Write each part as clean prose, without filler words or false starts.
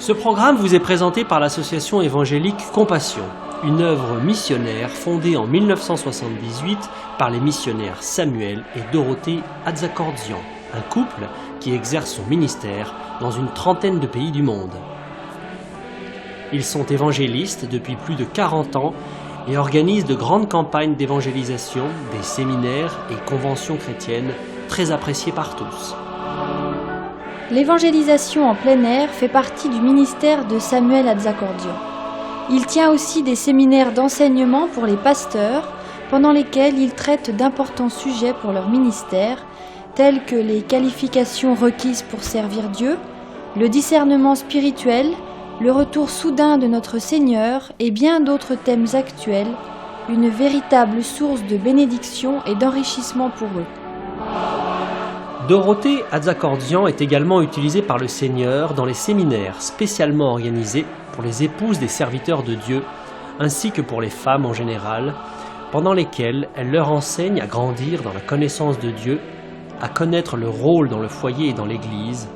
Ce programme vous est présenté par l'association évangélique Compassion, une œuvre missionnaire fondée en 1978 par les missionnaires Samuel et Dorothée Atzakordzian, un couple qui exerce son ministère dans une trentaine de pays du monde. Ils sont évangélistes depuis plus de 40 ans et organisent de grandes campagnes d'évangélisation, des séminaires et conventions chrétiennes très appréciées par tous. L'évangélisation en plein air fait partie du ministère de Samuel Atzakordzian. Il tient aussi des séminaires d'enseignement pour les pasteurs, pendant lesquels il traite d'importants sujets pour leur ministère, tels que les qualifications requises pour servir Dieu, le discernement spirituel, le retour soudain de notre Seigneur et bien d'autres thèmes actuels, une véritable source de bénédiction et d'enrichissement pour eux. Dorothée Atzakordzian est également utilisée par le Seigneur dans les séminaires spécialement organisés pour les épouses des serviteurs de Dieu, ainsi que pour les femmes en général, pendant lesquels elle leur enseigne à grandir dans la connaissance de Dieu, à connaître leur rôle dans le foyer et dans l'Église,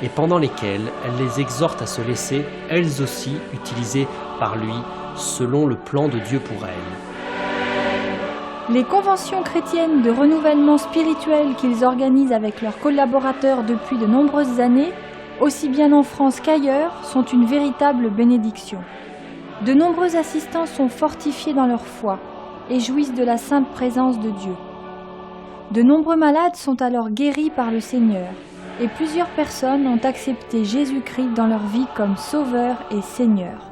et pendant lesquels elle les exhorte à se laisser, elles aussi, utilisées par lui, selon le plan de Dieu pour elles. Les conventions chrétiennes de renouvellement spirituel qu'ils organisent avec leurs collaborateurs depuis de nombreuses années, aussi bien en France qu'ailleurs, sont une véritable bénédiction. De nombreux assistants sont fortifiés dans leur foi et jouissent de la sainte présence de Dieu. De nombreux malades sont alors guéris par le Seigneur et plusieurs personnes ont accepté Jésus-Christ dans leur vie comme Sauveur et Seigneur.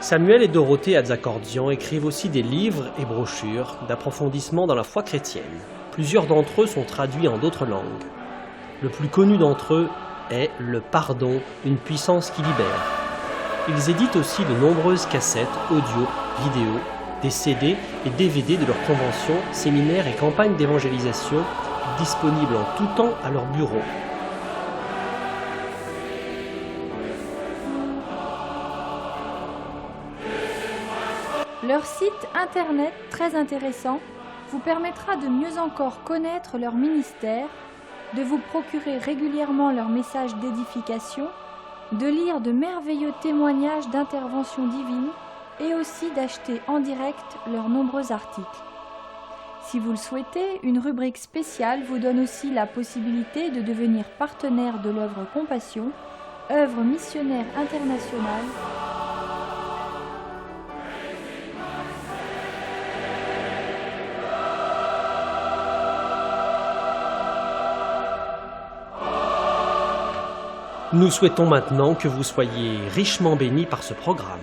Samuel et Dorothée Atzakordzian écrivent aussi des livres et brochures d'approfondissement dans la foi chrétienne. Plusieurs d'entre eux sont traduits en d'autres langues. Le plus connu d'entre eux est « Le pardon, une puissance qui libère ». Ils éditent aussi de nombreuses cassettes, audio, vidéo, des CD et DVD de leurs conventions, séminaires et campagnes d'évangélisation disponibles en tout temps à leur bureau. Leur site internet très intéressant vous permettra de mieux encore connaître leur ministère, de vous procurer régulièrement leurs messages d'édification, de lire de merveilleux témoignages d'intervention divine et aussi d'acheter en direct leurs nombreux articles. Si vous le souhaitez, une rubrique spéciale vous donne aussi la possibilité de devenir partenaire de l'œuvre Compassion, œuvre missionnaire internationale. Nous souhaitons maintenant que vous soyez richement bénis par ce programme.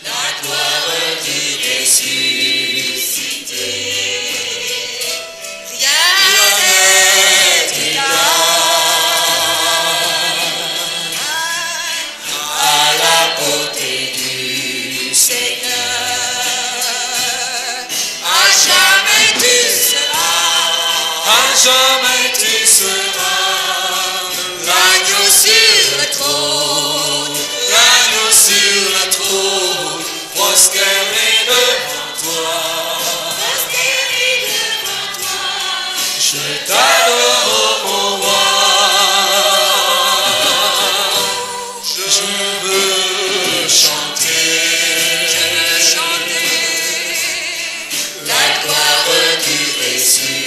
La gloire du ressuscité, rien n'est égal à la beauté du Seigneur. À jamais tu seras l'agneau sur le trône, l'agneau sur le trône, prosterné devant toi. Je t'adore, mon roi. Je veux chanter la gloire du ressuscité.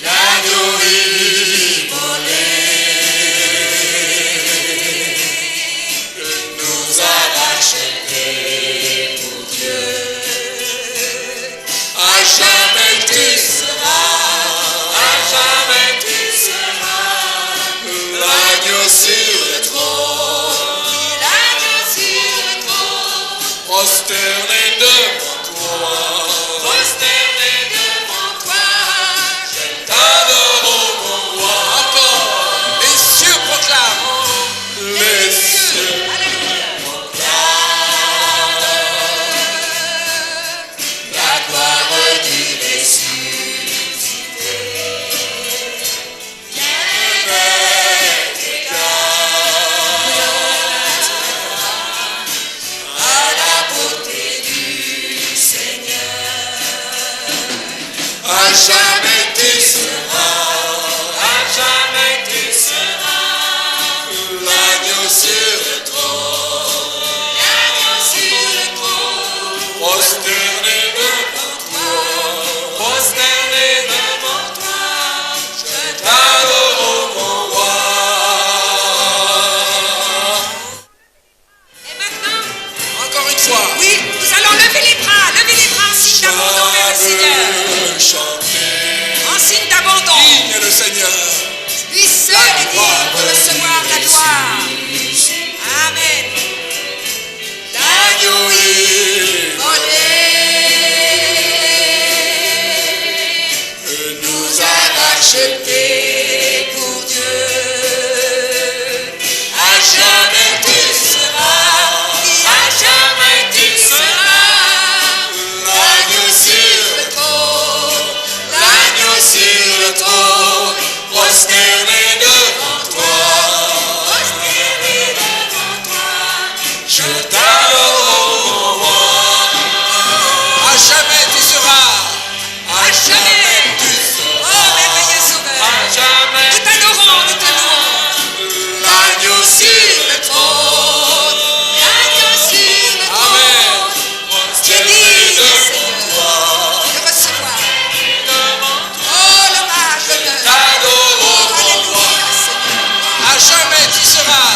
L'agneau immolé que nous a rachetés pour Dieu. À jamais tu jamais tu seras l'agneau sur le trône, prosterné devant toi, je t'adore, ô mon roi. Et maintenant, Encore une fois, oui, nous allons lever les bras en signe d'abandon vers le Seigneur. chanter, En signe d'abandon. digne le Seigneur. Lui seul est digne de recevoir la gloire. Amen. L'agneau Volé. nous a rachetés pour Dieu. À jamais tu seras, à jamais tu seras l'agneau sur le trône, prosterné devant toi, je t'adore, mon roi. À jamais tu seras, à jamais tu seras, Oh, merveilleux Sauveur. à jamais Nous t'adorons, nous te louons. l'agneau sur le trône. Amen. Tu es digne, Seigneur, de recevoir. Oh, l'hommage, l'honneur. T'adore, Oh, mon roi. alléluia, Seigneur. À jamais tu seras,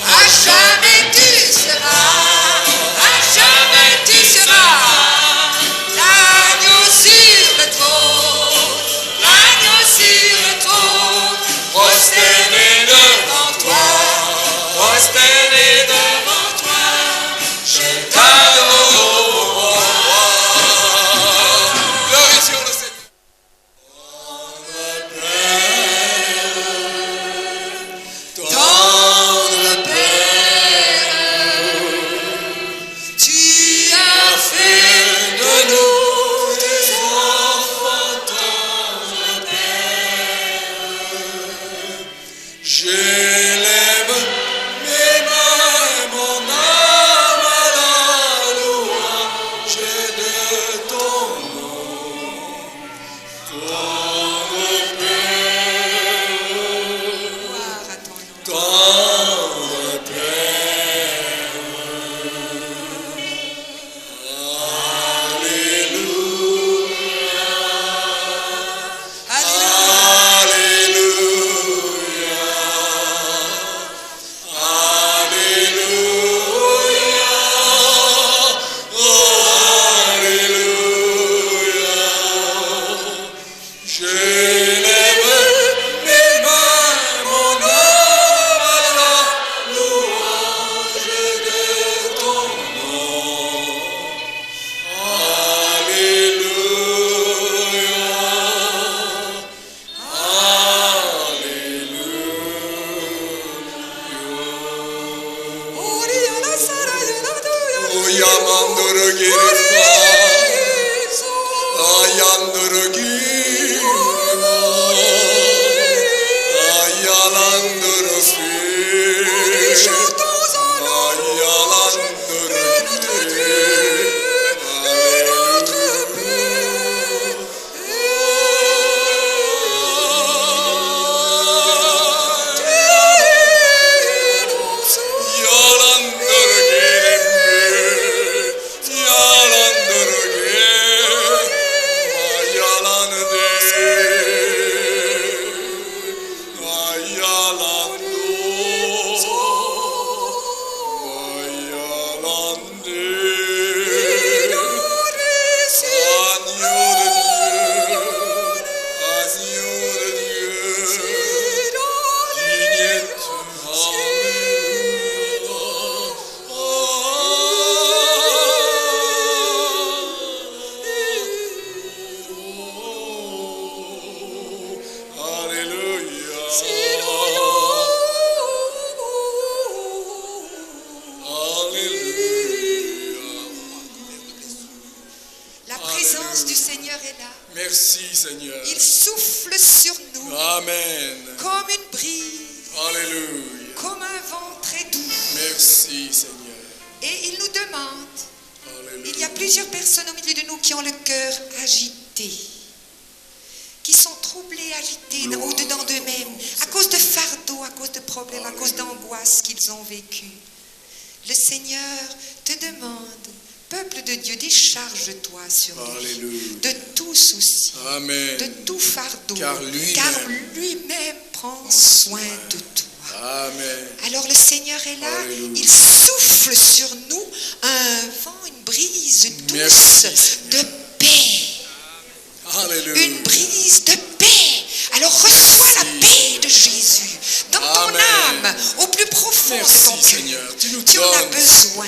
À jamais tu seras, à jamais tu seras l'agneau sur le trône, prosterné devant toi, je t'adore, mon roi. Glorifions le Seigneur. Tendre Père, tu as fait de nous des enfants, tendre Père. J'élève mes mains et mon âme à la louange de ton nom, tendre Père, gloire à ton nom. tendre Père. Alléluia, Alléluia, Alléluia. J'élève mes mains, mon âme à la louange de ton nom. Alléluia, Alléluia. Oyamandoro girfa, ayandoro girma, ayalandoro fi, ayalandoro La présence du Seigneur est là. Merci Seigneur. Il souffle sur nous Amen. comme une brise, Alléluia. comme un vent très doux. Merci Seigneur. Et il nous demande, Alléluia. il y a plusieurs personnes au milieu de nous qui ont le cœur agité. qui sont troublés, agités au-dedans d'eux-mêmes, à cause de fardeaux, à cause de problèmes, à cause d'angoisses qu'ils ont vécues. Le Seigneur te demande, peuple de Dieu, décharge-toi sur lui, de tout souci, Amen. de tout fardeau, Car lui-même prend soin de toi. Amen. Alors le Seigneur est là, Alléluia. il souffle sur nous un vent, une brise douce Merci, de paix. Alléluia. Une brise de paix. Alors reçois la paix de Jésus dans ton Amen. âme, au plus profond Merci, de ton cœur. Seigneur. Tu nous Tu en as donnes. besoin.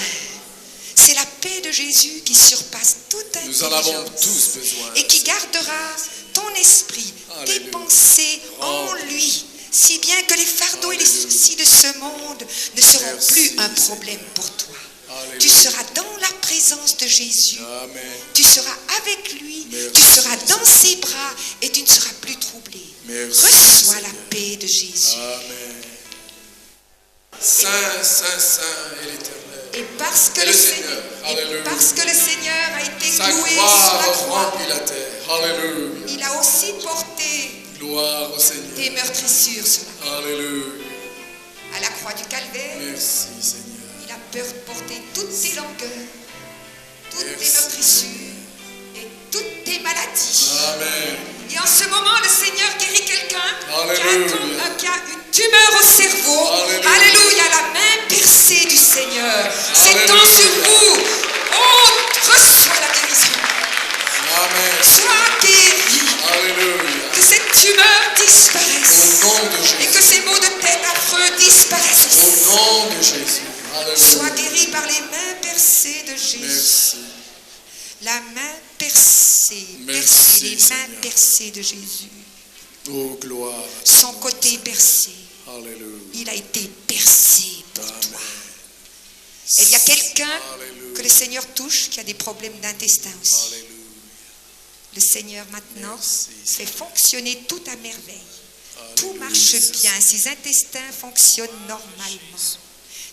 C'est la paix de Jésus qui surpasse toute intelligence. Nous en avons tous besoin. Et qui gardera ton esprit, tes Alléluia. pensées en lui, si bien que les fardeaux et les Alléluia. soucis de ce monde ne seront Merci, plus un Seigneur. problème pour toi. Alléluia. Tu seras dans la présence de Jésus. Amen. Tu seras avec lui, Merci, tu seras dans Seigneur. ses bras et tu ne seras plus troublé. Merci, Reçois la Seigneur. paix de Jésus. Amen. Saint, Saint, Saint est l'Éternel. Et parce que Et le le Seigneur, Seigneur. et Alléluia. parce que le Seigneur a été Sa cloué sur gloire la croix, remplit la terre. Alléluia. il a aussi porté Gloire au Seigneur. tes meurtrissures sur la croix. Alléluia. À la croix du calvaire, Merci, Seigneur. il a porté toutes tes langueurs, toutes tes Merci, meurtrissures et toutes tes maladies. Amen. Et en ce moment, le Seigneur guérit quelqu'un Alléluia. qui a une tumeur au cerveau. Alléluia. Alléluia, la main percée du Seigneur s'étend Alléluia. sur vous. Oh, reçois la guérison. Amen. Sois guéri. Alléluia. Que cette tumeur disparaisse. Au nom de Et que Jésus. ces maux de tête affreux disparaissent Au aussi. nom de Jésus. Sois Alléluia. guéri par les mains percées de Jésus. Merci. La main percée. Merci, Les mains Seigneur. percées de Jésus. Oh, gloire. à Son ton côté nom. percé. Alléluia. Il a été percé pour toi. Amen. Et il y a quelqu'un Alléluia. que le Seigneur touche qui a des problèmes d'intestin aussi. Alléluia. Le Seigneur maintenant Merci, fait fonctionner tout à merveille. Tout Alléluia. marche bien, ses intestins fonctionnent normalement.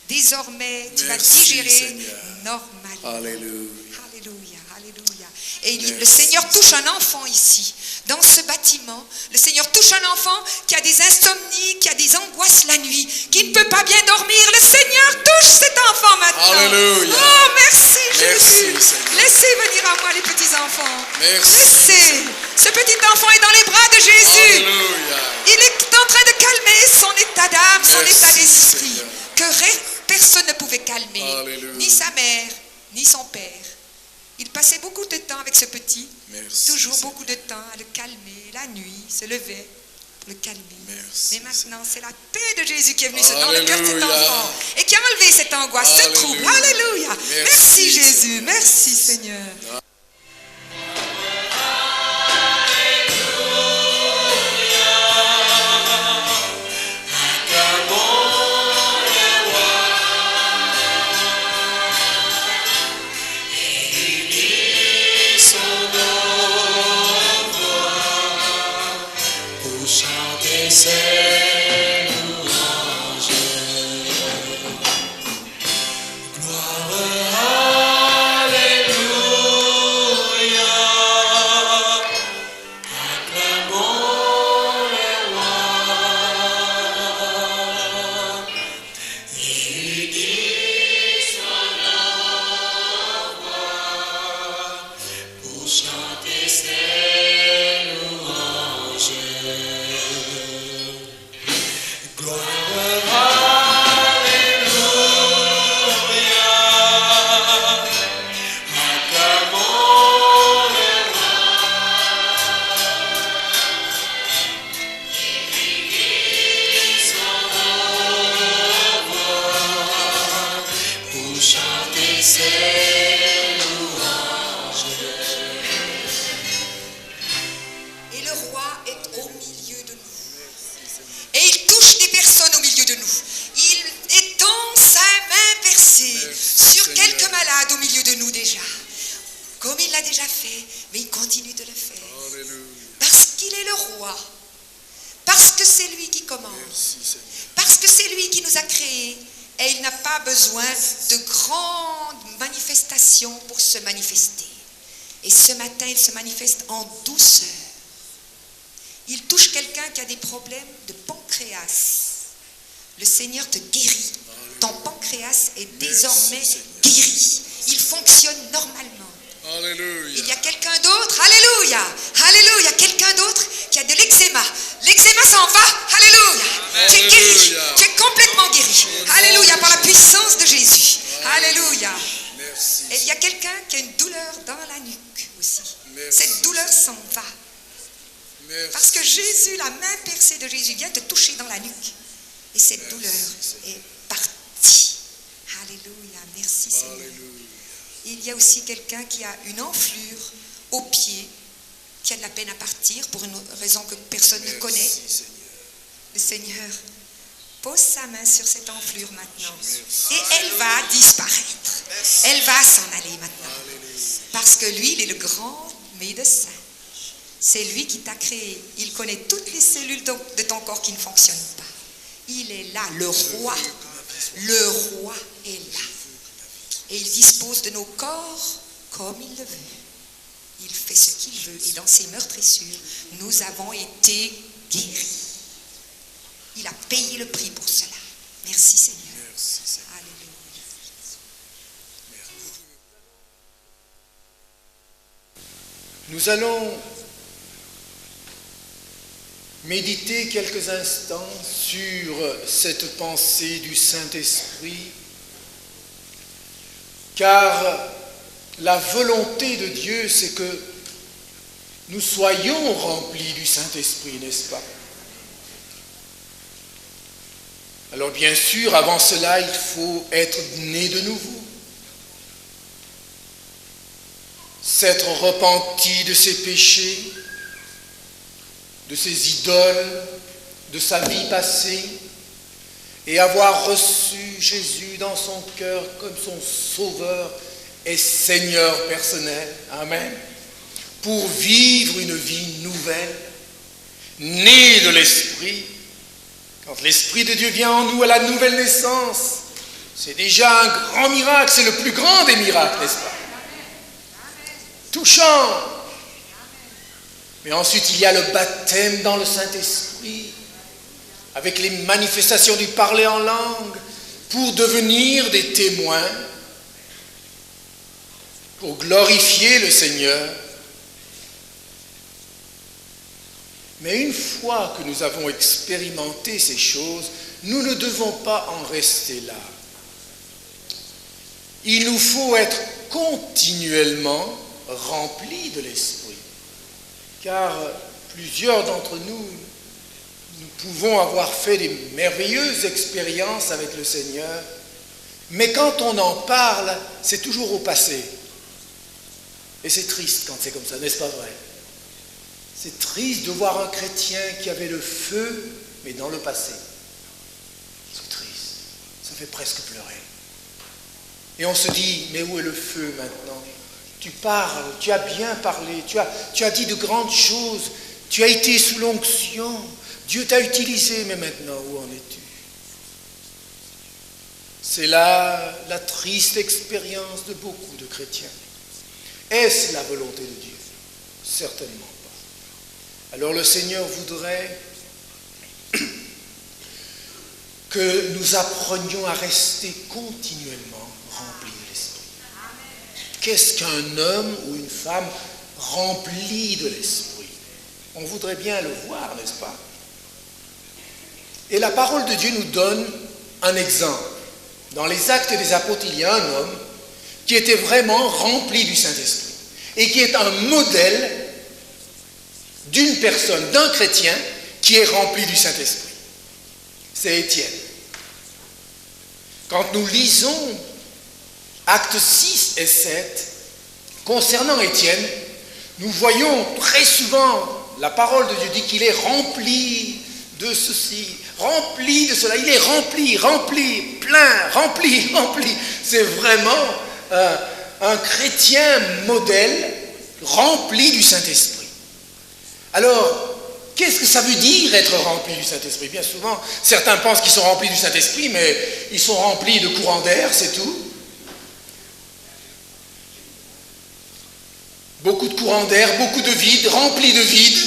Désormais, tu vas Merci, digérer Seigneur. normalement. Alléluia. Alléluia, alléluia. Et le Merci. Seigneur touche un enfant ici, dans ce bâtiment. Le Seigneur touche un enfant qui a des insomnies, qui a des angoisses la nuit, qui ne peut pas bien dormir. Le Seigneur touche cet enfant maintenant. Alléluia. Oh, merci Merci, Jésus. Seigneur. Laissez venir à moi les petits enfants. Merci. Laissez. Ce petit enfant est dans les bras de Jésus. Alléluia. Il est en train de calmer son état d'âme, son Merci, état d'esprit, Seigneur. que personne ne pouvait calmer, Alléluia. ni sa mère, ni son père. Il passait beaucoup de temps avec ce petit, Merci, toujours Seigneur. beaucoup de temps à le calmer, la nuit, se levait pour le calmer. Merci, Mais maintenant, c'est la paix de Jésus qui est venue dans le cœur de cet Alléluia. enfant et qui a enlevé cette angoisse, ce Alléluia. trouble. Alléluia. Merci, Merci Jésus, merci Seigneur. Pour chanter ses louanges. Gloire, alléluia. Acclamons le roi. Unis son envoi pour chanter ses louanges. Gloire, alléluia. Acclamons le roi. Unis son envoi pour chanter ses louanges. Et le roi est au milieu de nous. Et il touche des personnes au milieu de nous. Il étend sa main percée Merci, sur Seigneur. quelques malades au milieu de nous déjà. Comme il l'a déjà fait, mais il continue de le faire. Alléluia. Parce qu'il est le roi. Parce que c'est lui qui commande. Merci, Seigneur. Parce que c'est lui qui nous a créés. Et il n'a pas besoin de grandes manifestations pour se manifester. Et ce matin, il se manifeste en douceur. Il touche quelqu'un qui a des problèmes de pancréas. Le Seigneur te guérit. Ton pancréas est désormais guéri. Il fonctionne normalement. Alléluia. Il y a quelqu'un d'autre, alléluia, alléluia, quelqu'un d'autre qui a de l'eczéma. L'eczéma s'en va, alléluia. Tu es guéri, tu es complètement guéri. Alléluia, par la puissance de Jésus. Alléluia. Merci. Et il y a quelqu'un qui a une douleur dans la nuque aussi. Merci. Cette douleur s'en va. Merci. Parce que Jésus, la main percée de Jésus vient te toucher dans la nuque. Et cette douleur est partie. Alléluia, merci Seigneur. Alléluia. Il y a aussi quelqu'un qui a une enflure au pied, qui a de la peine à partir pour une raison que personne ne connaît. Merci, Seigneur. Le Seigneur pose sa main sur cette enflure maintenant. Et elle va disparaître. Elle va s'en aller maintenant. Parce que lui, il est le grand médecin. C'est lui qui t'a créé. Il connaît toutes les cellules de ton corps qui ne fonctionnent pas. Il est là, le roi. Le roi est là. Et il dispose de nos corps comme il le veut. Il fait ce qu'il veut. Et dans ses meurtrissures, nous avons été guéris. Il a payé le prix pour cela. Merci Seigneur. Merci, Seigneur. Alléluia. Nous allons méditer quelques instants sur cette pensée du Saint-Esprit, car la volonté de Dieu, c'est que nous soyons remplis du Saint-Esprit, n'est-ce pas? Alors bien sûr, avant cela, il faut être né de nouveau, s'être repenti de ses péchés, de ses idoles, de sa vie passée, et avoir reçu Jésus dans son cœur comme son Sauveur et Seigneur personnel. Amen. Pour vivre une vie nouvelle, née de l'Esprit. Quand l'Esprit de Dieu vient en nous à la nouvelle naissance, c'est déjà un grand miracle, c'est le plus grand des miracles, n'est-ce pas? Touchant. Mais ensuite, il y a le baptême dans le Saint-Esprit, avec les manifestations du parler en langue, pour devenir des témoins, pour glorifier le Seigneur. Mais une fois que nous avons expérimenté ces choses, nous ne devons pas en rester là. Il nous faut être continuellement remplis de l'Esprit. Car plusieurs d'entre nous, nous pouvons avoir fait des merveilleuses expériences avec le Seigneur, mais quand on en parle, c'est toujours au passé. Et c'est triste quand c'est comme ça, n'est-ce pas vrai? C'est triste de voir un chrétien qui avait le feu, mais dans le passé. C'est triste, ça fait presque pleurer. Et on se dit, mais où est le feu maintenant? Tu parles, tu as bien parlé, tu as dit de grandes choses, tu as été sous l'onction, Dieu t'a utilisé, mais maintenant, où en es-tu? C'est là la triste expérience de beaucoup de chrétiens. Est-ce la volonté de Dieu? Certainement pas. Alors le Seigneur voudrait que nous apprenions à rester continuellement remplis de l'Esprit. Qu'est-ce qu'un homme ou une femme rempli de l'Esprit? On voudrait bien le voir, n'est-ce pas? Et la parole de Dieu nous donne un exemple. Dans les Actes des Apôtres, il y a un homme qui était vraiment rempli du Saint-Esprit et qui est un modèle d'une personne, d'un chrétien qui est rempli du Saint-Esprit. C'est Étienne. Quand nous lisons Actes 6 et 7, concernant Étienne, nous voyons très souvent, la parole de Dieu dit qu'il est rempli de ceci, rempli de cela, il est rempli, plein, rempli. C'est vraiment un chrétien modèle rempli du Saint-Esprit. Alors, qu'est-ce que ça veut dire être rempli du Saint-Esprit? Bien souvent, certains pensent qu'ils sont remplis du Saint-Esprit, mais ils sont remplis de courants d'air, c'est tout. Beaucoup de courants d'air, beaucoup de vide, remplis de vide.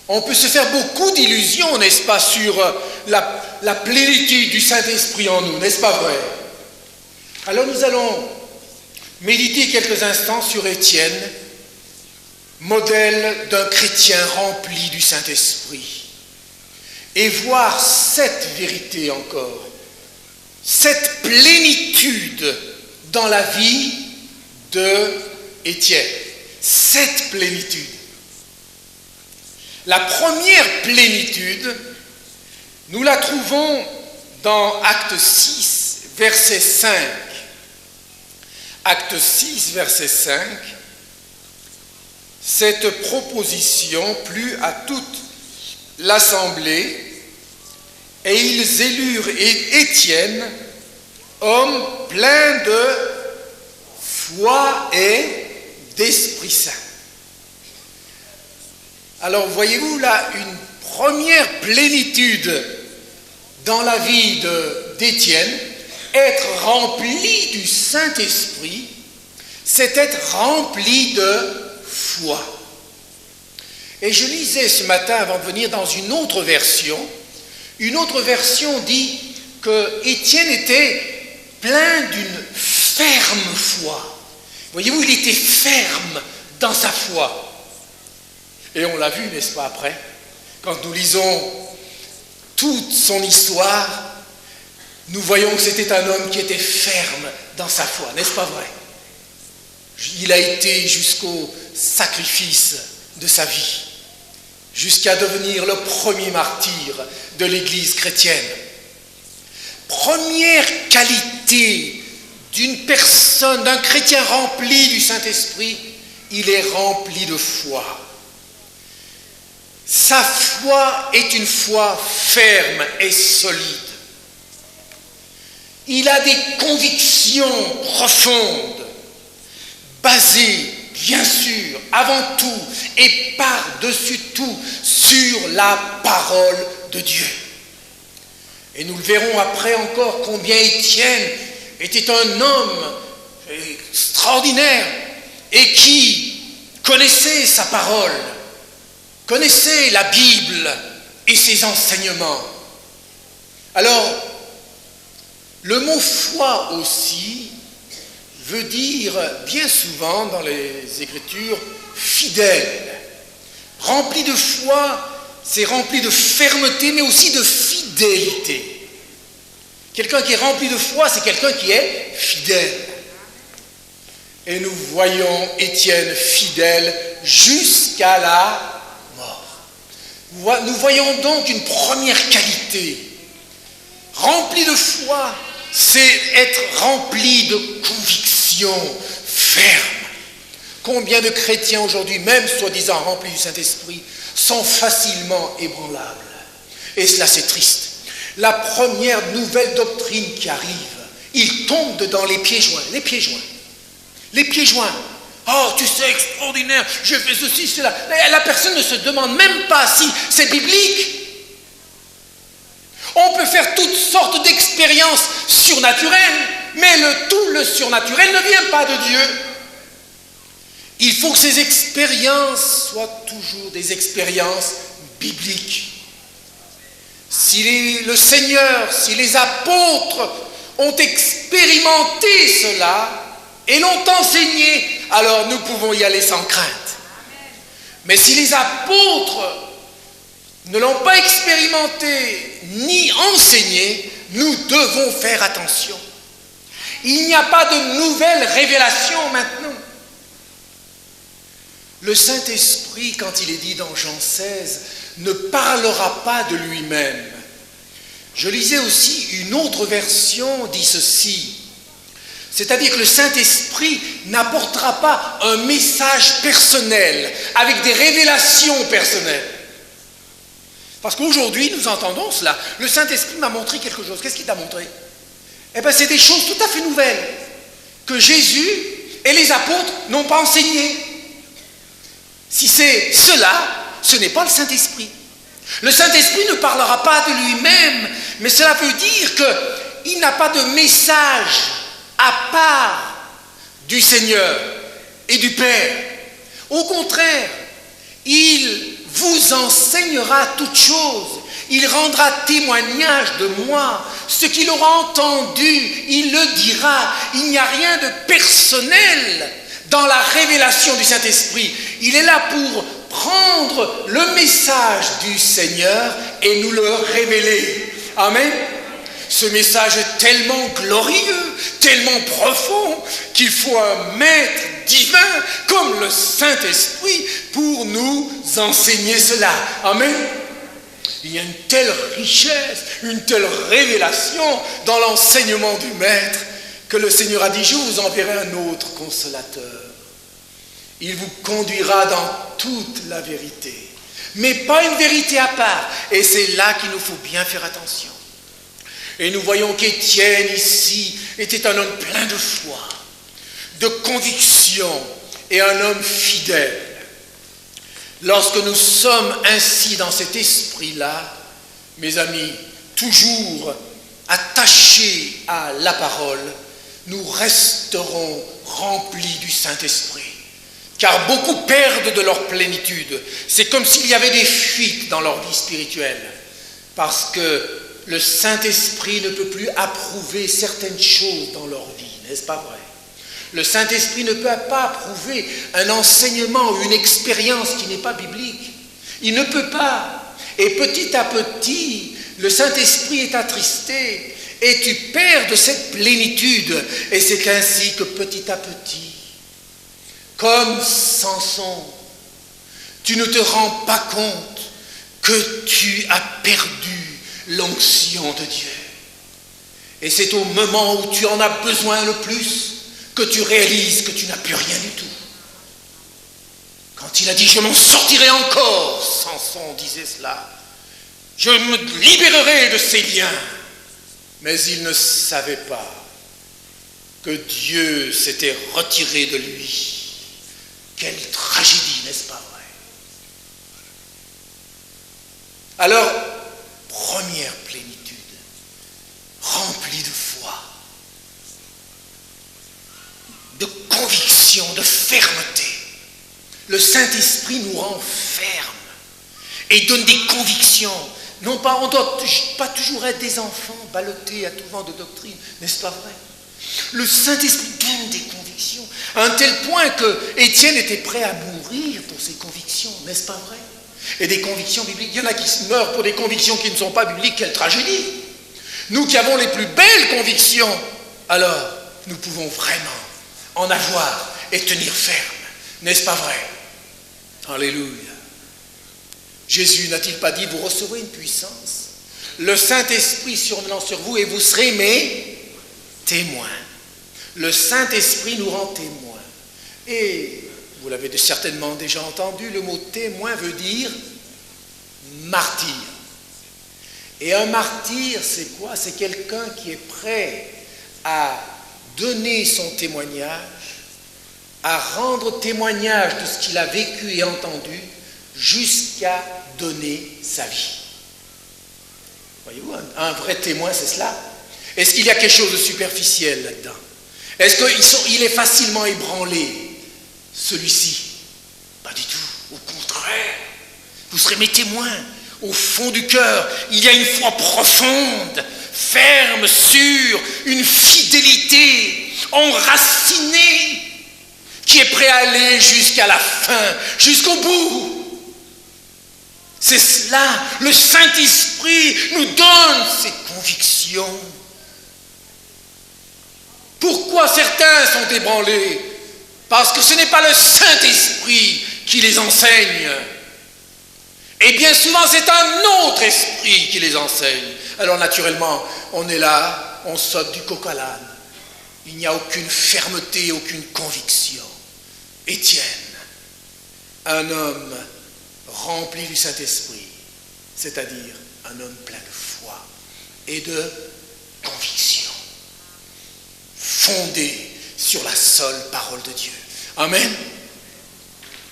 On peut se faire beaucoup d'illusions, n'est-ce pas, sur la plénitude du Saint-Esprit en nous, n'est-ce pas vrai? Alors nous allons méditer quelques instants sur Étienne, modèle d'un chrétien rempli du Saint-Esprit, et voir cette vérité encore, cette plénitude dans la vie de Étienne, cette plénitude. La première plénitude, nous la trouvons dans Acte 6, verset 5. Acte 6, verset 5. Cette proposition plut à toute l'assemblée, et ils élurent Étienne, homme plein de foi et d'Esprit Saint. Alors voyez-vous là une première plénitude dans la vie d'Étienne, être rempli du Saint-Esprit, c'est être rempli de foi. Et je lisais ce matin avant de venir dans une autre version dit que Étienne était plein d'une ferme foi. Voyez-vous, il était ferme dans sa foi. Et on l'a vu, n'est-ce pas, après, quand nous lisons toute son histoire, nous voyons que c'était un homme qui était ferme dans sa foi, n'est-ce pas vrai? Il a été jusqu'au sacrifice de sa vie, jusqu'à devenir le premier martyr de l'Église chrétienne. Première qualité d'une personne, d'un chrétien rempli du Saint-Esprit, il est rempli de foi. Sa foi est une foi ferme et solide. Il a des convictions profondes, basées, bien sûr, avant tout et par-dessus tout, sur la parole de Dieu. Et nous le verrons après encore combien Étienne était un homme extraordinaire et qui connaissait sa parole, connaissait la Bible et ses enseignements. Alors, le mot foi aussi veut dire bien souvent dans les Écritures fidèle. Rempli de foi, c'est rempli de fermeté, mais aussi de fidélité. Quelqu'un qui est rempli de foi, c'est quelqu'un qui est fidèle. Et nous voyons Étienne fidèle jusqu'à la mort. Nous voyons donc une première qualité. Rempli de foi, c'est être rempli de convictions fermes. Combien de chrétiens aujourd'hui, même soi-disant remplis du Saint-Esprit, sont facilement ébranlables. Et cela, c'est triste. La première nouvelle doctrine qui arrive, ils tombent dedans les pieds joints. Les pieds joints. Les pieds joints. Oh, tu sais, extraordinaire, je fais ceci, cela. La personne ne se demande même pas si c'est biblique. On peut faire toutes sortes d'expériences surnaturelles, mais le surnaturel ne vient pas de Dieu. Il faut que ces expériences soient toujours des expériences bibliques. Si le Seigneur, si les apôtres ont expérimenté cela et l'ont enseigné, alors nous pouvons y aller sans crainte. Mais si les apôtres ne l'ont pas expérimenté ni enseigné, nous devons faire attention. Il n'y a pas de nouvelle révélation maintenant. Le Saint-Esprit, quand il est dit dans Jean 16, ne parlera pas de lui-même. Je lisais aussi une autre version dit ceci, c'est-à-dire que le Saint-Esprit n'apportera pas un message personnel, avec des révélations personnelles. Parce qu'aujourd'hui, nous entendons cela. Le Saint-Esprit m'a montré quelque chose. Qu'est-ce qu'il t'a montré? Eh bien, c'est des choses tout à fait nouvelles, que Jésus et les apôtres n'ont pas enseignées. Si c'est cela, ce n'est pas le Saint-Esprit. Le Saint-Esprit ne parlera pas de lui-même, mais cela veut dire qu'il n'a pas de message à part du Seigneur et du Père. Au contraire, il vous enseignera toutes choses. Il rendra témoignage de moi. Ce qu'il aura entendu, il le dira. Il n'y a rien de personnel dans la révélation du Saint-Esprit. Il est là pour prendre le message du Seigneur et nous le révéler. Amen. Ce message est tellement glorieux, tellement profond, qu'il faut un maître divin comme le Saint-Esprit pour nous enseigner cela. Amen. Il y a une telle richesse, une telle révélation dans l'enseignement du Maître que le Seigneur a dit, je vous enverrai un autre consolateur. Il vous conduira dans toute la vérité, mais pas une vérité à part. Et c'est là qu'il nous faut bien faire attention. Et nous voyons qu'Étienne ici était un homme plein de foi, de conviction et un homme fidèle. Lorsque nous sommes ainsi dans cet esprit-là, mes amis, toujours attachés à la parole, nous resterons remplis du Saint-Esprit. Car beaucoup perdent de leur plénitude. C'est comme s'il y avait des fuites dans leur vie spirituelle. Parce que le Saint-Esprit ne peut plus approuver certaines choses dans leur vie, n'est-ce pas vrai? Le Saint-Esprit ne peut pas approuver un enseignement ou une expérience qui n'est pas biblique. Il ne peut pas. Et petit à petit, le Saint-Esprit est attristé et tu perds de cette plénitude. Et c'est ainsi que petit à petit, comme Samson, tu ne te rends pas compte que tu as perdu l'onction de Dieu. Et c'est au moment où tu en as besoin le plus que tu réalises que tu n'as plus rien du tout. Quand il a dit « je m'en sortirai encore », Samson disait cela, « je me libérerai de ces liens ». Mais il ne savait pas que Dieu s'était retiré de lui. Quelle tragédie, n'est-ce pas vrai? Alors, première plénitude, remplie de foi, de conviction, de fermeté. Le Saint-Esprit nous rend fermes et donne des convictions. Non pas, on ne doit pas toujours être des enfants ballottés à tout vent de doctrine, n'est-ce pas vrai? Le Saint-Esprit donne des convictions, à un tel point que Étienne était prêt à mourir pour ses convictions, n'est-ce pas vrai? Et des convictions bibliques, il y en a qui se meurent pour des convictions qui ne sont pas bibliques, quelle tragédie! Nous qui avons les plus belles convictions, alors nous pouvons vraiment en avoir et tenir ferme, n'est-ce pas vrai? Alléluia. Jésus n'a-t-il pas dit, vous recevrez une puissance, le Saint-Esprit survenant sur vous et vous serez mes témoins. Le Saint-Esprit nous rend témoins. Et vous l'avez certainement déjà entendu, le mot témoin veut dire martyr. Et un martyr, c'est quoi? C'est quelqu'un qui est prêt à donner son témoignage, à rendre témoignage de ce qu'il a vécu et entendu, jusqu'à donner sa vie. Voyez-vous, un vrai témoin, c'est cela. Est-ce qu'il y a quelque chose de superficiel là-dedans? Est-ce qu'il est facilement ébranlé, celui-ci? Pas du tout, au contraire. Vous serez mes témoins. Au fond du cœur, il y a une foi profonde, ferme, sûre, une fidélité enracinée, qui est prêt à aller jusqu'à la fin, jusqu'au bout. C'est cela, le Saint-Esprit nous donne ces convictions. Pourquoi certains sont ébranlés? Parce que ce n'est pas le Saint-Esprit qui les enseigne. Et bien souvent, c'est un autre esprit qui les enseigne. Alors naturellement, on est là, on saute du coq à l'âne. Il n'y a aucune fermeté, aucune conviction. Étienne, un homme rempli du Saint-Esprit, c'est-à-dire un homme plein de foi et de conviction, fondé sur la seule parole de Dieu. Amen.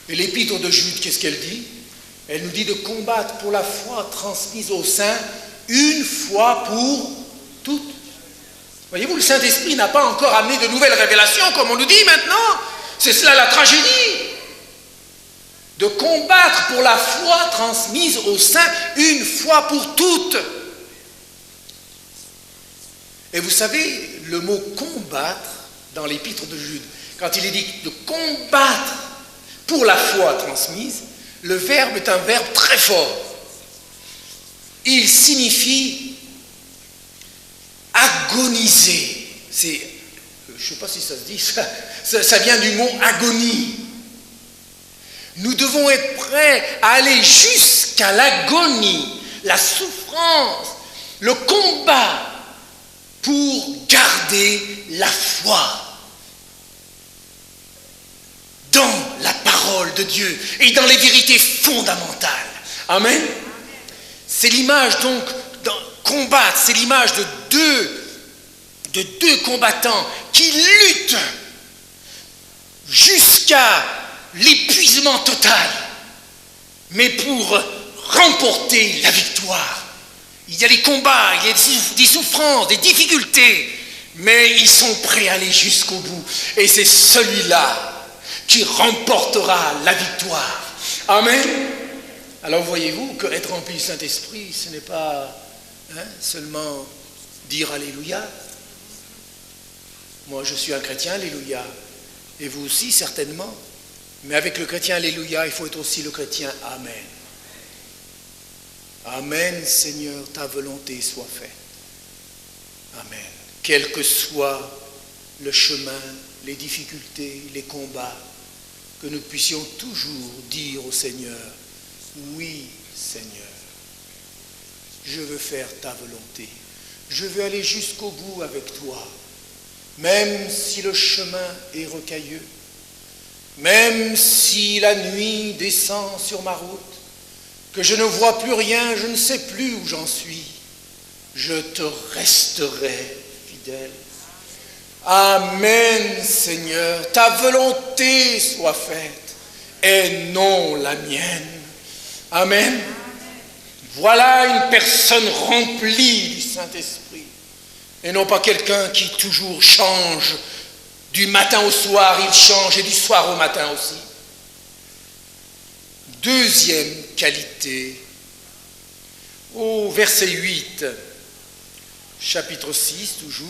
Et l'épître de Jude, qu'est-ce qu'elle dit? Elle nous dit de combattre pour la foi transmise aux saints, une fois pour toutes. Voyez-vous, le Saint-Esprit n'a pas encore amené de nouvelles révélations, comme on nous dit maintenant. C'est cela la tragédie. de combattre pour la foi transmise aux saints une fois pour toutes. Et vous savez, le mot combattre dans l'épître de Jude, quand il est dit de combattre pour la foi transmise, le verbe est un verbe très fort. Il signifie agoniser. Je ne sais pas si ça se dit, ça vient du mot agonie. Nous devons être prêts à aller jusqu'à l'agonie, la souffrance, le combat pour garder la foi dans la parole de Dieu et dans les vérités fondamentales. Amen. C'est l'image donc combattre, c'est l'image de deux combattants qui luttent jusqu'à l'épuisement total, mais pour remporter la victoire. Il y a des combats, il y a des souffrances, des difficultés, mais ils sont prêts à aller jusqu'au bout. Et c'est celui-là qui remportera la victoire. Amen. Alors voyez-vous que être rempli du Saint-Esprit, ce n'est pas seulement dire Alléluia. Moi, je suis un chrétien, Alléluia. Et vous aussi, certainement. Mais avec le chrétien Alléluia, il faut être aussi le chrétien Amen. Amen, Seigneur, ta volonté soit faite. Amen. Quel que soit le chemin, les difficultés, les combats, que nous puissions toujours dire au Seigneur, oui, Seigneur, je veux faire ta volonté. Je veux aller jusqu'au bout avec toi, même si le chemin est rocailleux, même si la nuit descend sur ma route, que je ne vois plus rien, je ne sais plus où j'en suis, je te resterai fidèle. Amen, Seigneur, ta volonté soit faite et non la mienne. Amen. Voilà une personne remplie du Saint-Esprit et non pas quelqu'un qui toujours change. Du matin au soir, il change et du soir au matin aussi. Deuxième qualité, au verset 8, chapitre 6 toujours,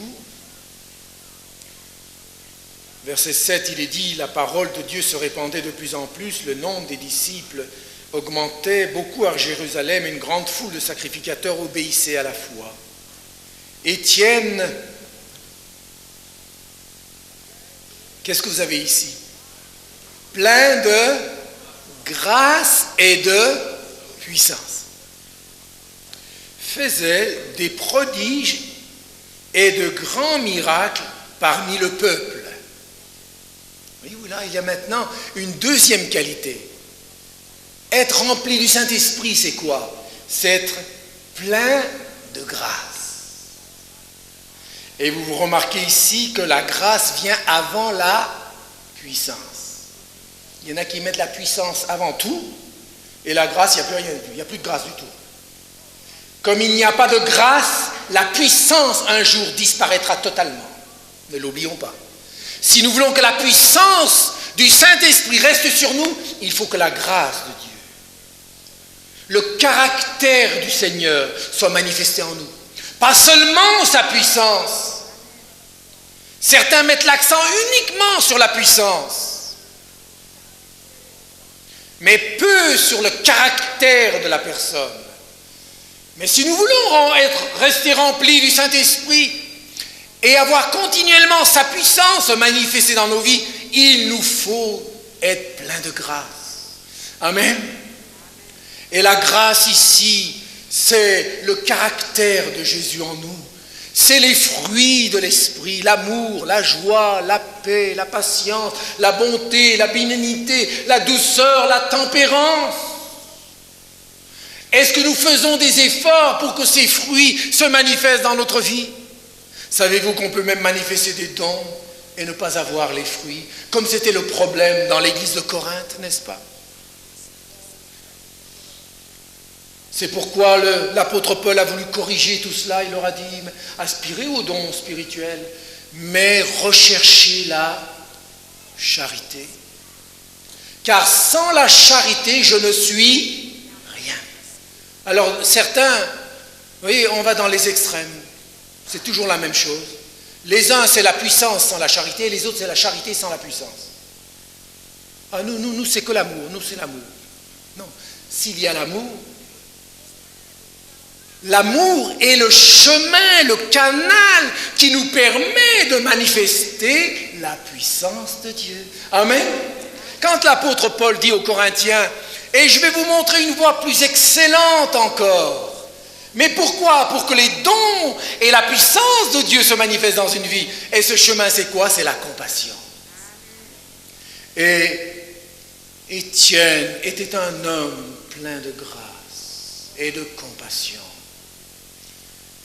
verset 7, il est dit, la parole de Dieu se répandait de plus en plus, le nombre des disciples augmentait beaucoup à Jérusalem, une grande foule de sacrificateurs obéissait à la foi. Étienne, qu'est-ce que vous avez ici? Plein de grâce et de puissance. Faisait des prodiges et de grands miracles parmi le peuple. Oui, là, il y a maintenant une deuxième qualité. Être rempli du Saint-Esprit, c'est quoi? C'est être plein de grâce. Et vous remarquez ici que la grâce vient avant la puissance. Il y en a qui mettent la puissance avant tout, et la grâce, il n'y a plus rien du tout. Il n'y a plus de grâce du tout. Comme il n'y a pas de grâce, la puissance un jour disparaîtra totalement. Ne l'oublions pas. Si nous voulons que la puissance du Saint-Esprit reste sur nous, il faut que la grâce de Dieu, le caractère du Seigneur soit manifesté en nous. Pas seulement sa puissance. Certains mettent l'accent uniquement sur la puissance, mais peu sur le caractère de la personne. Mais si nous voulons rester remplis du Saint-Esprit et avoir continuellement sa puissance manifestée dans nos vies, il nous faut être plein de grâce. Amen. Et la grâce ici, c'est le caractère de Jésus en nous. C'est les fruits de l'esprit, l'amour, la joie, la paix, la patience, la bonté, la bénignité, la douceur, la tempérance. Est-ce que nous faisons des efforts pour que ces fruits se manifestent dans notre vie? Savez-vous qu'on peut même manifester des dons et ne pas avoir les fruits, comme c'était le problème dans l'église de Corinthe, n'est-ce pas? C'est pourquoi l'apôtre Paul a voulu corriger tout cela. Il leur a dit, aspirez aux dons spirituels, mais recherchez la charité. Car sans la charité, je ne suis rien. Alors certains, vous voyez, on va dans les extrêmes. C'est toujours la même chose. Les uns, c'est la puissance sans la charité, et les autres, c'est la charité sans la puissance. Ah, nous, c'est que l'amour. Nous, c'est l'amour. Non. S'il y a l'amour, l'amour est le chemin, le canal qui nous permet de manifester la puissance de Dieu. Amen. Quand l'apôtre Paul dit aux Corinthiens, « Et je vais vous montrer une voie plus excellente encore. » Mais pourquoi? Pour que les dons et la puissance de Dieu se manifestent dans une vie. Et ce chemin, c'est quoi? C'est la compassion. Et Étienne était un homme plein de grâce et de compassion.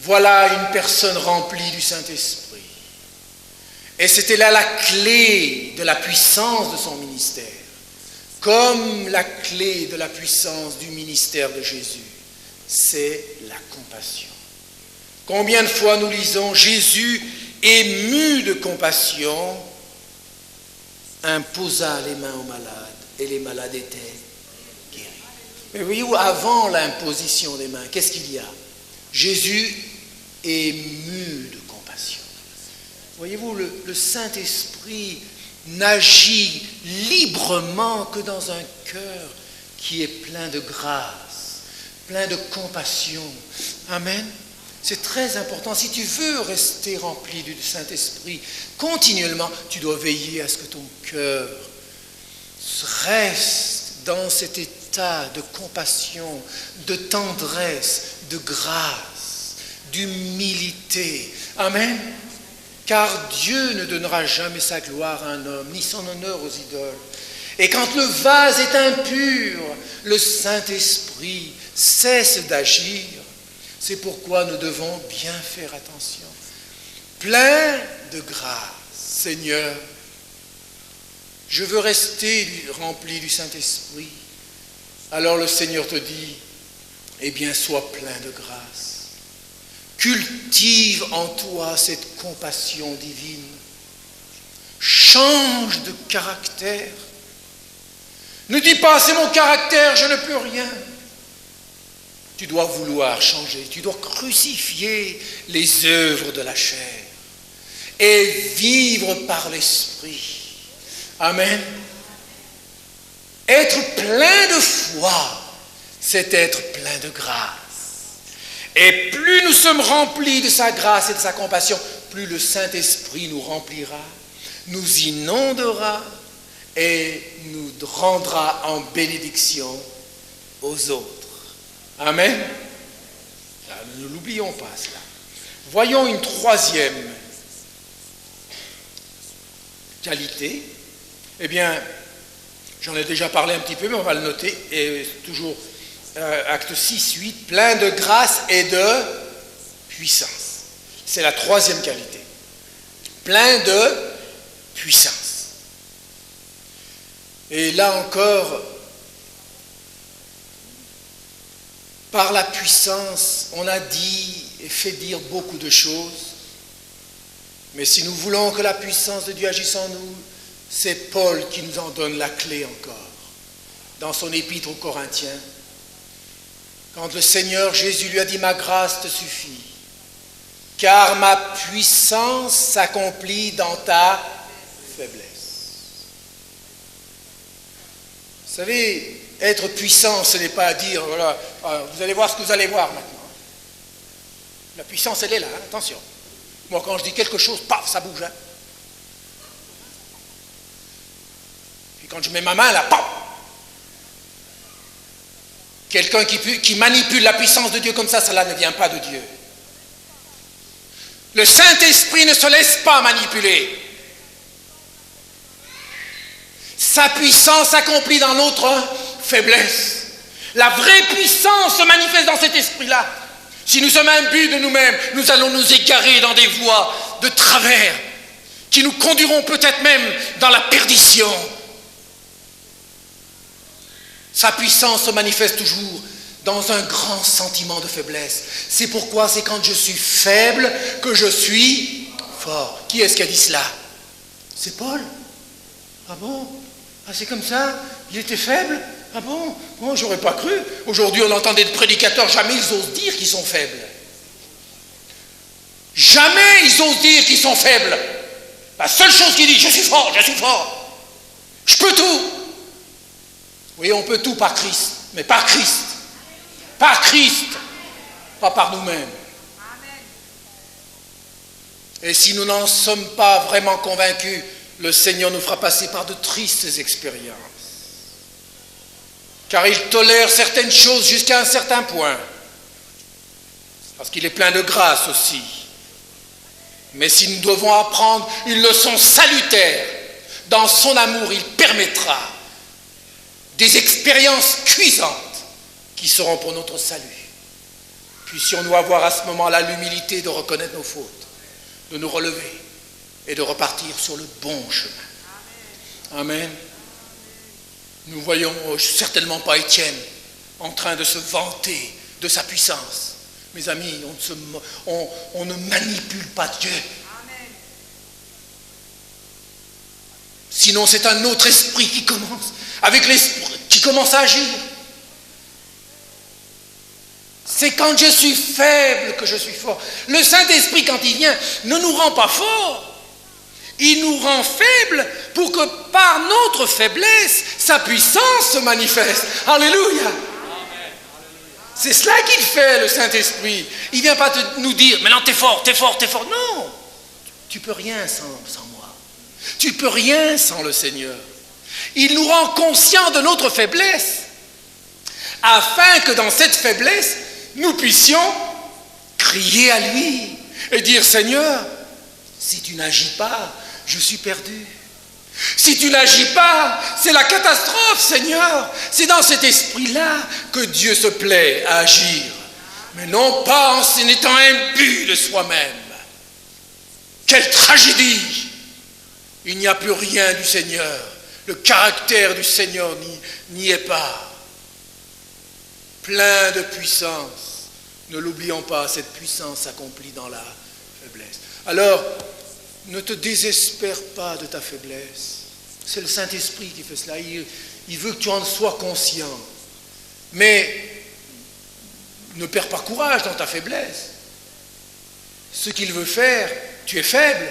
Voilà une personne remplie du Saint-Esprit. Et c'était là la clé de la puissance de son ministère, comme la clé de la puissance du ministère de Jésus. C'est la compassion. Combien de fois nous lisons Jésus, ému de compassion, imposa les mains aux malades et les malades étaient guéris. Mais voyez-vous, avant l'imposition des mains, qu'est-ce qu'il y a? Jésus ému de compassion. Voyez-vous, le Saint-Esprit n'agit librement que dans un cœur qui est plein de grâce, plein de compassion. Amen. C'est très important. Si tu veux rester rempli du Saint-Esprit continuellement, tu dois veiller à ce que ton cœur reste dans cet état de compassion, de tendresse, de grâce, d'humilité. Amen. Car Dieu ne donnera jamais sa gloire à un homme, ni son honneur aux idoles. Et quand le vase est impur, le Saint-Esprit cesse d'agir. C'est pourquoi nous devons bien faire attention. Plein de grâce, Seigneur, je veux rester rempli du Saint-Esprit. Alors le Seigneur te dit, eh bien, sois plein de grâce. Cultive en toi cette compassion divine. Change de caractère. Ne dis pas, c'est mon caractère, je ne peux rien. Tu dois vouloir changer, tu dois crucifier les œuvres de la chair et vivre par l'Esprit. Amen. Être plein de foi, c'est être plein de grâce. Et plus nous sommes remplis de sa grâce et de sa compassion, plus le Saint-Esprit nous remplira, nous inondera et nous rendra en bénédiction aux autres. Amen. Ne l'oublions pas cela. Voyons une troisième qualité. Eh bien, j'en ai déjà parlé un petit peu, mais on va le noter. Et toujours acte 6, 8, plein de grâce et de puissance. C'est la troisième qualité. Plein de puissance. Et là encore, par la puissance, on a dit et fait dire beaucoup de choses. Mais si nous voulons que la puissance de Dieu agisse en nous, c'est Paul qui nous en donne la clé encore. Dans son épître aux Corinthiens, quand le Seigneur Jésus lui a dit « Ma grâce te suffit, car ma puissance s'accomplit dans ta faiblesse. » Vous savez, être puissant, ce n'est pas à dire, voilà, vous allez voir ce que vous allez voir maintenant. La puissance, elle est là, hein, attention. Moi, quand je dis quelque chose, paf, ça bouge. Hein. Puis quand je mets ma main là, paf. Quelqu'un qui manipule la puissance de Dieu comme ça, cela ne vient pas de Dieu. Le Saint-Esprit ne se laisse pas manipuler. Sa puissance s'accomplit dans notre faiblesse. La vraie puissance se manifeste dans cet esprit-là. Si nous sommes imbus de nous-mêmes, nous allons nous égarer dans des voies de travers qui nous conduiront peut-être même dans la perdition. Sa puissance se manifeste toujours dans un grand sentiment de faiblesse. C'est pourquoi c'est quand je suis faible que je suis fort. Qui est-ce qui a dit cela? C'est Paul. Ah bon? Ah, c'est comme ça? Il était faible? Ah bon? Bon, j'aurais pas cru. Aujourd'hui, on entend des prédicateurs, jamais ils osent dire qu'ils sont faibles. Jamais ils osent dire qu'ils sont faibles. La seule chose qu'ils disent, je suis fort, je peux tout. Oui, on peut tout par Christ, mais par Christ. Par Christ, pas par nous-mêmes. Et si nous n'en sommes pas vraiment convaincus, le Seigneur nous fera passer par de tristes expériences. Car il tolère certaines choses jusqu'à un certain point. Parce qu'il est plein de grâce aussi. Mais si nous devons apprendre une leçon salutaire, dans son amour, il permettra des expériences cuisantes qui seront pour notre salut. Puissions-nous avoir à ce moment-là l'humilité de reconnaître nos fautes, de nous relever et de repartir sur le bon chemin. Amen. Nous voyons certainement pas Étienne en train de se vanter de sa puissance. Mes amis, on ne manipule pas Dieu. Sinon, c'est un autre esprit qui commence à agir. C'est quand je suis faible que je suis fort. Le Saint-Esprit, quand il vient, ne nous rend pas forts. Il nous rend faibles pour que par notre faiblesse, sa puissance se manifeste. Alléluia. C'est cela qu'il fait, le Saint-Esprit. Il ne vient pas nous dire, mais non, t'es fort. Non, tu peux rien sans moi. Tu peux rien sans le Seigneur. Il nous rend conscients de notre faiblesse, afin que dans cette faiblesse, nous puissions crier à lui et dire, Seigneur, si tu n'agis pas, je suis perdu. Si tu n'agis pas, c'est la catastrophe, Seigneur. C'est dans cet esprit-là que Dieu se plaît à agir, mais non pas en s'en étant imbu de soi-même. Quelle tragédie! Il n'y a plus rien du Seigneur. Le caractère du Seigneur n'y est pas. Plein de puissance. Ne l'oublions pas, cette puissance s'accomplit dans la faiblesse. Alors, ne te désespère pas de ta faiblesse. C'est le Saint-Esprit qui fait cela. Il veut que tu en sois conscient. Mais ne perds pas courage dans ta faiblesse. Ce qu'il veut faire, tu es faible,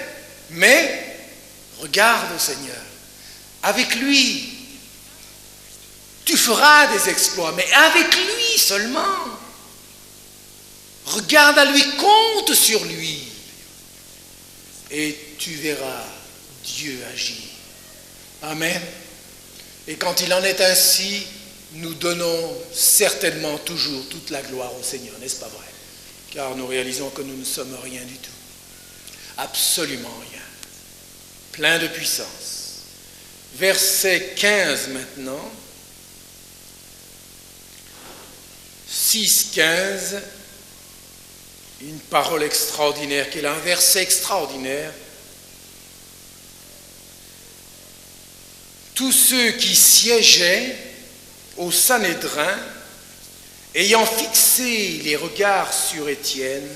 mais regarde au Seigneur. Avec lui, tu feras des exploits, mais avec lui seulement. Regarde à lui, compte sur lui. Et tu verras Dieu agir. Amen. Et quand il en est ainsi, nous donnons certainement toujours toute la gloire au Seigneur, n'est-ce pas vrai? Car nous réalisons que nous ne sommes rien du tout. Absolument rien. Plein de puissance. Verset 15 maintenant. 6-15. Une parole extraordinaire qui est là, un verset extraordinaire. Tous ceux qui siégeaient au Sanhédrin, ayant fixé les regards sur Étienne,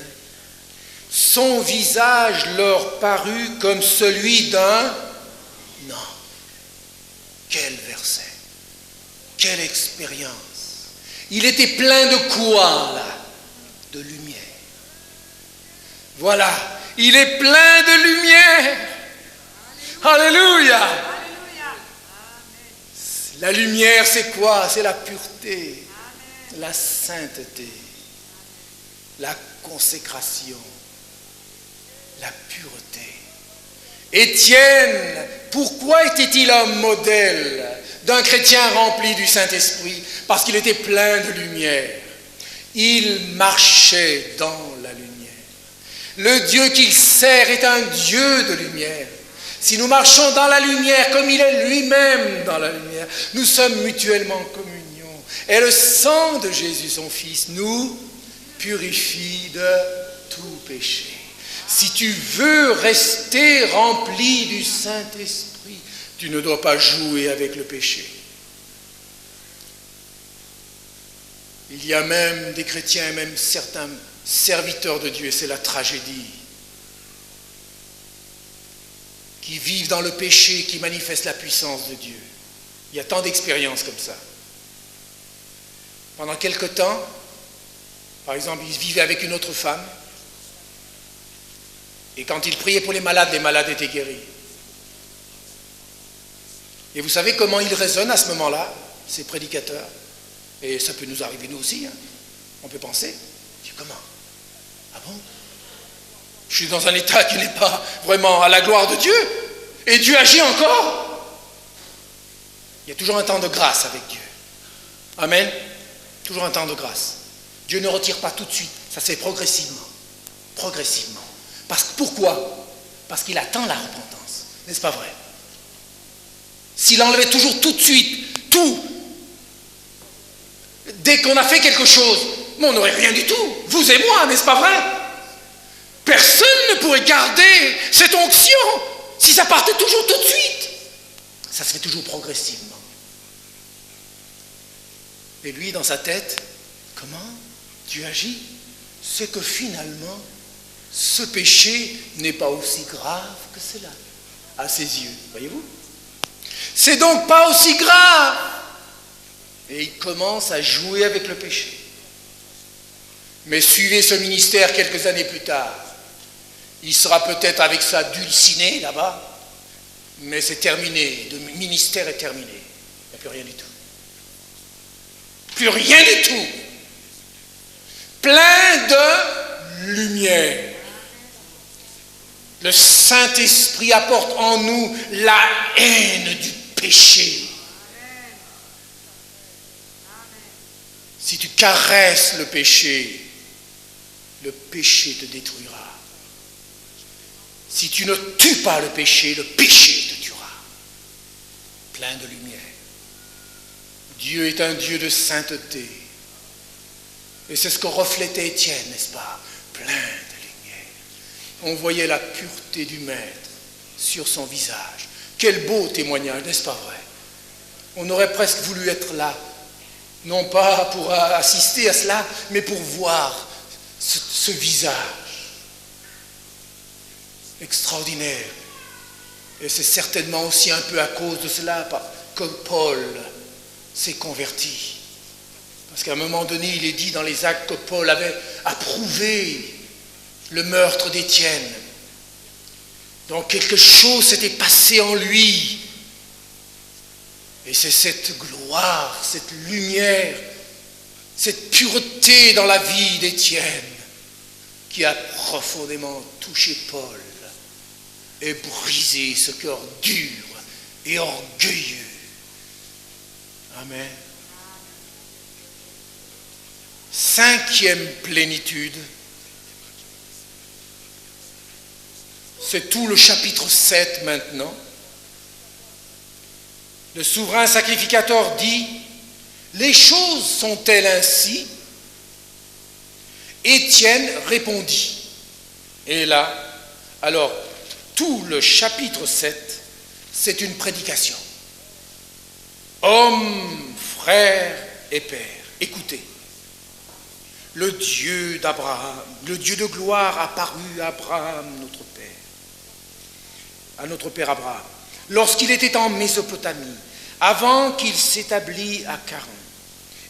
son visage leur parut comme celui d'un ange. Quel verset, quelle expérience. Il était plein de quoi là? De lumière. Voilà, il est plein de lumière. Alléluia. La lumière, c'est quoi? C'est la pureté, la sainteté, la consécration, la pureté. Étienne, pourquoi était-il un modèle d'un chrétien rempli du Saint-Esprit? Parce qu'il était plein de lumière. Il marchait dans la lumière. Le Dieu qu'il sert est un Dieu de lumière. Si nous marchons dans la lumière comme il est lui-même dans la lumière, nous sommes mutuellement en communion. Et le sang de Jésus, son Fils, nous purifie de tout péché. Si tu veux rester rempli du Saint-Esprit, tu ne dois pas jouer avec le péché. Il y a même des chrétiens, même certains serviteurs de Dieu, c'est la tragédie, qui vivent dans le péché, qui manifestent la puissance de Dieu. Il y a tant d'expériences comme ça. Pendant quelque temps, par exemple, il vivait avec une autre femme, et quand il priait pour les malades étaient guéris. Et vous savez comment ils raisonnent à ce moment-là, ces prédicateurs? Et ça peut nous arriver nous aussi, hein. On peut penser, comment? Ah bon? Je suis dans un état qui n'est pas vraiment à la gloire de Dieu, et Dieu agit encore. Il y a toujours un temps de grâce avec Dieu. Amen. Toujours un temps de grâce. Dieu ne retire pas tout de suite, ça se fait progressivement. Progressivement. Pourquoi? Parce qu'il attend la repentance. N'est-ce pas vrai? S'il enlevait toujours tout de suite, tout, dès qu'on a fait quelque chose, mais on n'aurait rien du tout. Vous et moi, n'est-ce pas vrai? Personne ne pourrait garder cette onction si ça partait toujours tout de suite. Ça se fait toujours progressivement. Et lui, dans sa tête, comment Dieu agit? C'est que finalement, ce péché n'est pas aussi grave que cela, à ses yeux. Voyez-vous? C'est donc pas aussi grave. Et il commence à jouer avec le péché. Mais suivez ce ministère quelques années plus tard. Il sera peut-être avec sa dulcinée là-bas, mais c'est terminé. Le ministère est terminé. Il n'y a plus rien du tout. Plus rien du tout. Plein de lumière. Le Saint-Esprit apporte en nous la haine du péché. Si tu caresses le péché te détruira. Si tu ne tues pas le péché te tuera. Plein de lumière. Dieu est un Dieu de sainteté. Et c'est ce que reflétait Étienne, n'est-ce pas? Plein de lumière. On voyait la pureté du Maître sur son visage. Quel beau témoignage, n'est-ce pas vrai? On aurait presque voulu être là. Non pas pour assister à cela, mais pour voir ce visage extraordinaire. Et c'est certainement aussi un peu à cause de cela que Paul s'est converti. Parce qu'à un moment donné, il est dit dans les Actes que Paul avait approuvé le meurtre d'Étienne. Donc quelque chose s'était passé en lui. Et c'est cette gloire, cette lumière, cette pureté dans la vie d'Étienne qui a profondément touché Paul et brisé ce cœur dur et orgueilleux. Amen. 5e plénitude, c'est tout le chapitre 7 maintenant. Le souverain sacrificateur dit: les choses sont-elles ainsi? Étienne répondit. Et là, alors, tout le chapitre 7, c'est une prédication. Hommes, frères et pères, écoutez. Le Dieu d'Abraham, le Dieu de gloire apparut à Abraham, notre père, à notre père Abraham, lorsqu'il était en Mésopotamie, avant qu'il s'établît à Charan.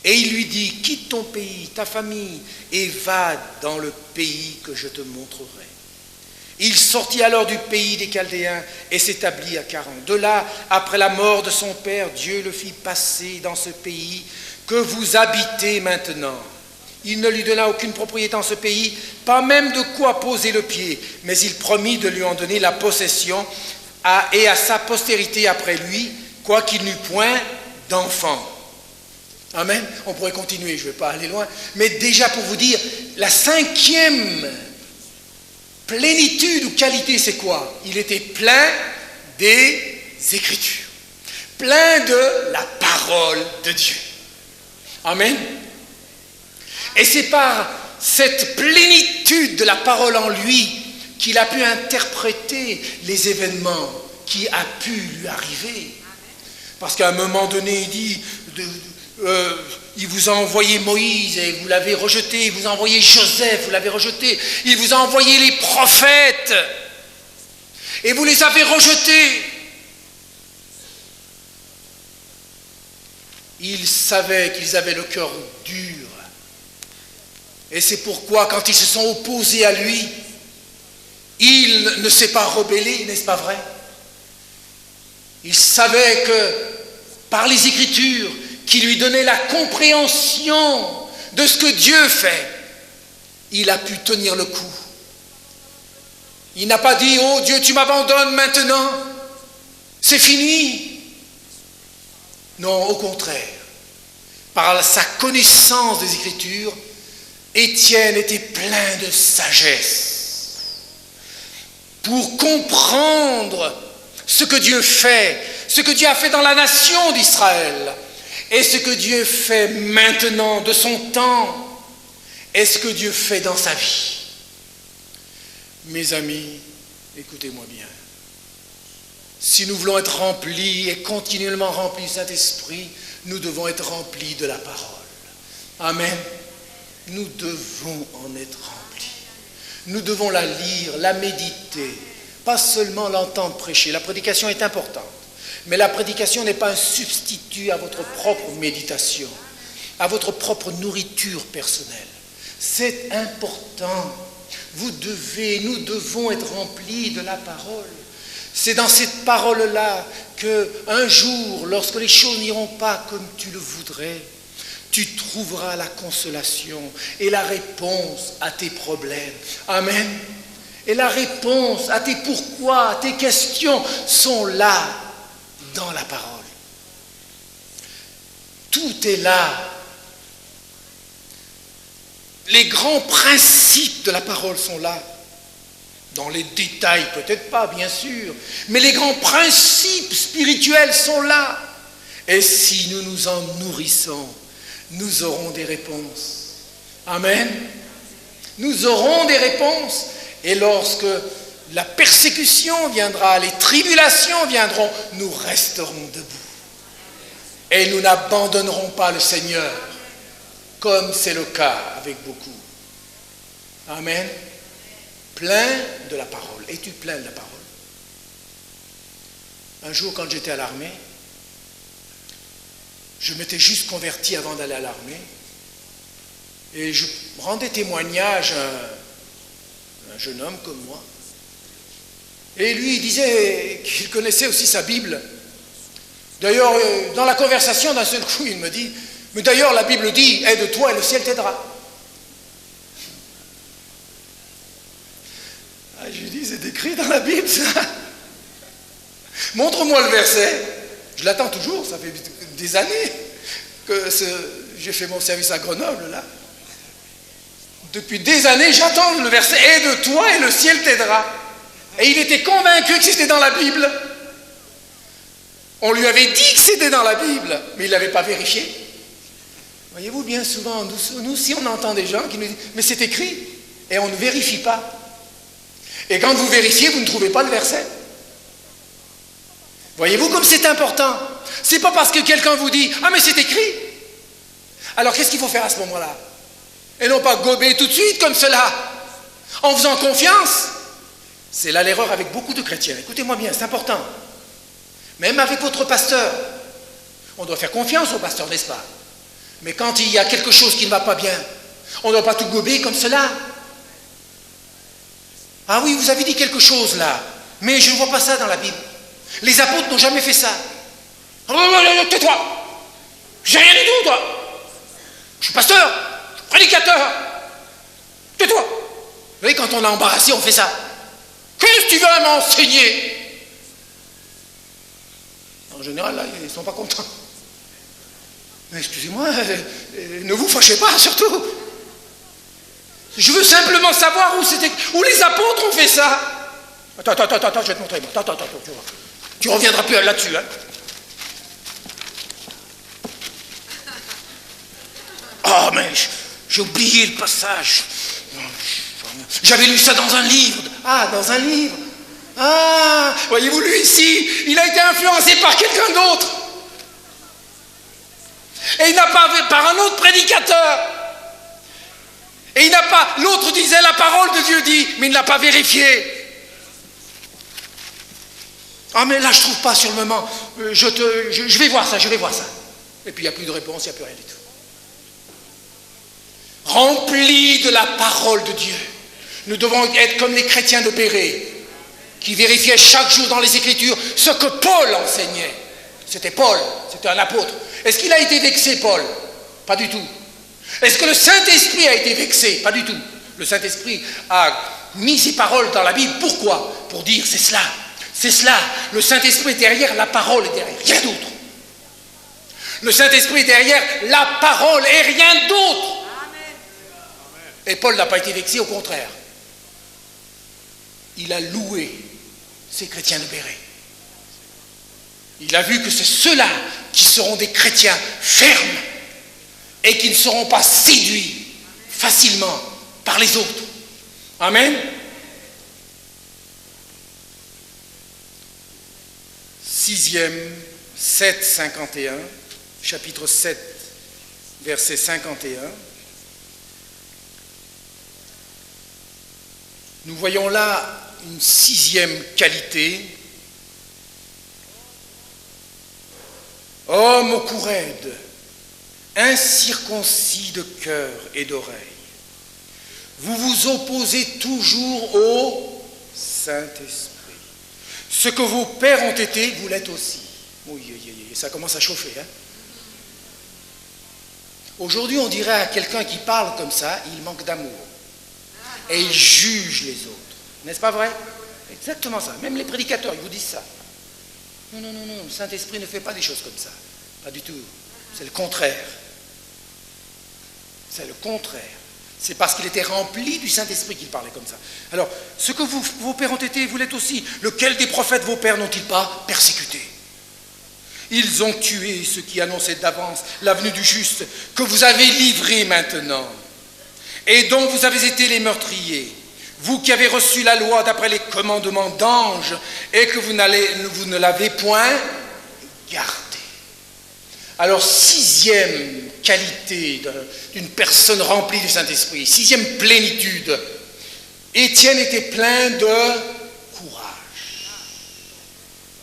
Et il lui dit: quitte ton pays, ta famille, et va dans le pays que je te montrerai. Il sortit alors du pays des Chaldéens et s'établit à Charan. De là, après la mort de son père, Dieu le fit passer dans ce pays que vous habitez maintenant. Il ne lui donna aucune propriété en ce pays, pas même de quoi poser le pied, mais il promit de lui en donner la possession et à sa postérité après lui, quoiqu'il n'eût point d'enfant. Amen. On pourrait continuer, je ne vais pas aller loin, mais déjà pour vous dire, la 5e plénitude ou qualité, c'est quoi? Il était plein des Écritures, plein de la parole de Dieu. Amen. Et c'est par cette plénitude de la parole en lui qu'il a pu interpréter les événements qui a pu lui arriver. Parce qu'à un moment donné, il dit, il vous a envoyé Moïse et vous l'avez rejeté, il vous a envoyé Joseph, vous l'avez rejeté, il vous a envoyé les prophètes et vous les avez rejetés. ils savaient qu'ils avaient le cœur dur. Et c'est pourquoi, quand ils se sont opposés à lui, il ne s'est pas rebellé, n'est-ce pas vrai? Il savait que, par les Écritures, qui lui donnaient la compréhension de ce que Dieu fait, il a pu tenir le coup. Il n'a pas dit « Oh Dieu, tu m'abandonnes maintenant, c'est fini ». Non, au contraire, par sa connaissance des Écritures, Étienne était plein de sagesse pour comprendre ce que Dieu fait, ce que Dieu a fait dans la nation d'Israël, et ce que Dieu fait maintenant de son temps, et ce que Dieu fait dans sa vie. Mes amis, écoutez-moi bien. Si nous voulons être remplis et continuellement remplis du Saint-Esprit, nous devons être remplis de la parole. Amen. Nous devons en être remplis. Nous devons la lire, la méditer, pas seulement l'entendre prêcher. La prédication est importante, mais la prédication n'est pas un substitut à votre propre méditation, à votre propre nourriture personnelle. C'est important. Nous devons être remplis de la parole. C'est dans cette parole-là qu'un jour, lorsque les choses n'iront pas comme tu le voudrais, tu trouveras la consolation et la réponse à tes problèmes. Amen. Et la réponse à tes pourquoi, à tes questions sont là, dans la parole. Tout est là. Les grands principes de la parole sont là. Dans les détails, peut-être pas, bien sûr, mais les grands principes spirituels sont là. Et si nous nous en nourrissons, nous aurons des réponses. Amen. Nous aurons des réponses. Et lorsque la persécution viendra, les tribulations viendront, nous resterons debout. Et nous n'abandonnerons pas le Seigneur, comme c'est le cas avec beaucoup. Amen. Plein de la parole. Es-tu plein de la parole? Un jour, quand j'étais à l'armée, je m'étais juste converti avant d'aller à l'armée, et je rendais témoignage à un jeune homme comme moi. Et lui, il disait qu'il connaissait aussi sa Bible. D'ailleurs, dans la conversation, d'un seul coup, il me dit, mais d'ailleurs, la Bible dit, aide-toi et le ciel t'aidera. Je lui dis, c'est écrit dans la Bible, ça. Montre-moi le verset. Je l'attends toujours, ça fait des années que j'ai fait mon service à Grenoble, là. Depuis des années, j'attends le verset, aide-toi et le ciel t'aidera. Et il était convaincu que c'était dans la Bible. On lui avait dit que c'était dans la Bible, mais il ne l'avait pas vérifié. Voyez-vous, bien souvent, nous aussi, on entend des gens qui nous disent, mais c'est écrit, et on ne vérifie pas. Et quand vous vérifiez, vous ne trouvez pas le verset. Voyez-vous comme c'est important. C'est pas parce que quelqu'un vous dit « Ah mais c'est écrit !» Alors qu'est-ce qu'il faut faire à ce moment-là? Et non pas gober tout de suite comme cela, en faisant confiance. C'est là l'erreur avec beaucoup de chrétiens. Écoutez-moi bien, c'est important. Même avec votre pasteur. On doit faire confiance au pasteur, n'est-ce pas? Mais quand il y a quelque chose qui ne va pas bien, on ne doit pas tout gober comme cela. Ah oui, vous avez dit quelque chose là, mais je ne vois pas ça dans la Bible. Les apôtres n'ont jamais fait ça. Tais-toi! J'ai rien du tout, toi! Je suis pasteur, je suis prédicateur. Tais-toi! Vous voyez, quand on est embarrassé, on fait ça. Qu'est-ce que tu veux m'enseigner? En général, là, ils ne sont pas contents. Mais excusez-moi, ne vous fâchez pas, surtout. Je veux simplement savoir où les apôtres ont fait ça. Attends, je vais te montrer. Attends, tu vois. Tu reviendras plus là-dessus, hein. Oh, mais j'ai oublié le passage. J'avais lu ça dans un livre. Ah, dans un livre. Ah, voyez-vous, lui ici, il a été influencé par quelqu'un d'autre. Et il n'a pas, par un autre prédicateur. Et il n'a pas, l'autre disait la parole de Dieu dit, mais il ne l'a pas vérifié. Ah mais là je ne trouve pas sur le moment, je vais voir ça. Et puis il n'y a plus de réponse, il n'y a plus rien du tout. Remplis de la parole de Dieu. Nous devons être comme les chrétiens de Bérée, qui vérifiaient chaque jour dans les Écritures ce que Paul enseignait. C'était Paul, c'était un apôtre. Est-ce qu'il a été vexé, Paul? Pas du tout. Est-ce que le Saint-Esprit a été vexé? Pas du tout. Le Saint-Esprit a mis ses paroles dans la Bible. Pourquoi? Pour dire, c'est cela. C'est cela. Le Saint-Esprit est derrière, la parole est derrière. Rien d'autre. Le Saint-Esprit est derrière, la parole et rien d'autre. Et Paul n'a pas été vexé, au contraire. Il a loué ces chrétiens de Bérée. Il a vu que c'est ceux-là qui seront des chrétiens fermes et qui ne seront pas séduits facilement par les autres. Amen. Sixième, 7, 51, chapitre 7, verset 51. Nous voyons là une sixième qualité. Homme au cou raide, incirconcis de cœur et d'oreille, vous vous opposez toujours au Saint-Esprit. Ce que vos pères ont été, vous l'êtes aussi. Oui, ça commence à chauffer. Hein? Aujourd'hui, on dirait à quelqu'un qui parle comme ça, il manque d'amour. Et il juge les autres. N'est-ce pas vrai? Exactement ça. Même les prédicateurs, ils vous disent ça. Non, le Saint-Esprit ne fait pas des choses comme ça. Pas du tout. C'est le contraire. C'est le contraire. C'est parce qu'il était rempli du Saint-Esprit qu'il parlait comme ça. Alors, ce que vos pères ont été, vous l'êtes aussi. Lequel des prophètes vos pères n'ont-ils pas persécuté? Ils ont tué ceux qui annonçaient d'avance la venue du juste, que vous avez livré maintenant, et dont vous avez été les meurtriers. Vous qui avez reçu la loi d'après les commandements d'anges, et que vous ne l'avez point gardée. Alors, sixième qualité d'une personne remplie du Saint-Esprit, sixième plénitude, Étienne était plein de courage.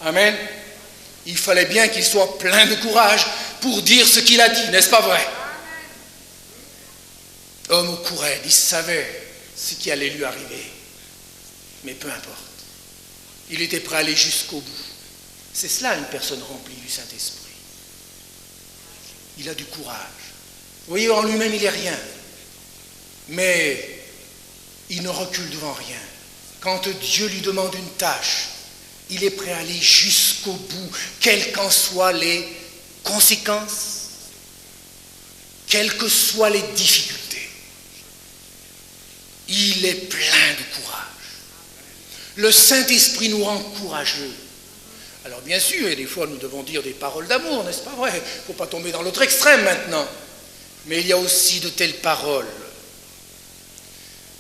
Amen. Il fallait bien qu'il soit plein de courage pour dire ce qu'il a dit, n'est-ce pas vrai? Homme au cou raide, il savait ce qui allait lui arriver, mais peu importe. Il était prêt à aller jusqu'au bout. C'est cela une personne remplie du Saint-Esprit. Il a du courage. Vous voyez, en lui-même, il n'est rien. Mais il ne recule devant rien. Quand Dieu lui demande une tâche, il est prêt à aller jusqu'au bout, quelles qu'en soient les conséquences, quelles que soient les difficultés. Il est plein de courage. Le Saint-Esprit nous rend courageux. Alors bien sûr, et des fois nous devons dire des paroles d'amour, n'est-ce pas vrai? Il ne faut pas tomber dans l'autre extrême maintenant. Mais il y a aussi de telles paroles.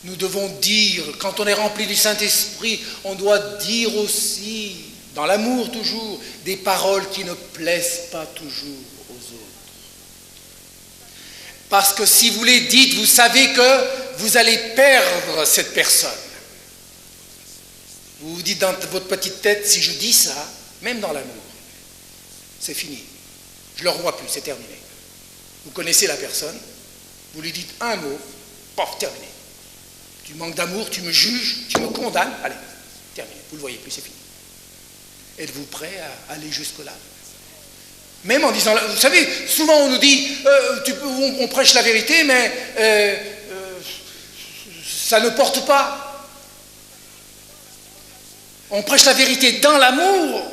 Nous devons dire, quand on est rempli du Saint-Esprit, on doit dire aussi, dans l'amour toujours, des paroles qui ne plaisent pas toujours aux autres. Parce que si vous les dites, vous savez que vous allez perdre cette personne. Vous vous dites dans votre petite tête, si je dis ça, même dans l'amour, c'est fini. Je ne le revois plus, c'est terminé. Vous connaissez la personne, vous lui dites un mot, pof, terminé. Tu manques d'amour, tu me juges, tu me condamnes, allez, terminé, vous ne le voyez plus, c'est fini. Êtes-vous prêt à aller jusque-là? Même en disant, vous savez, souvent on nous dit, on prêche la vérité, mais ça ne porte pas. On prêche la vérité dans l'amour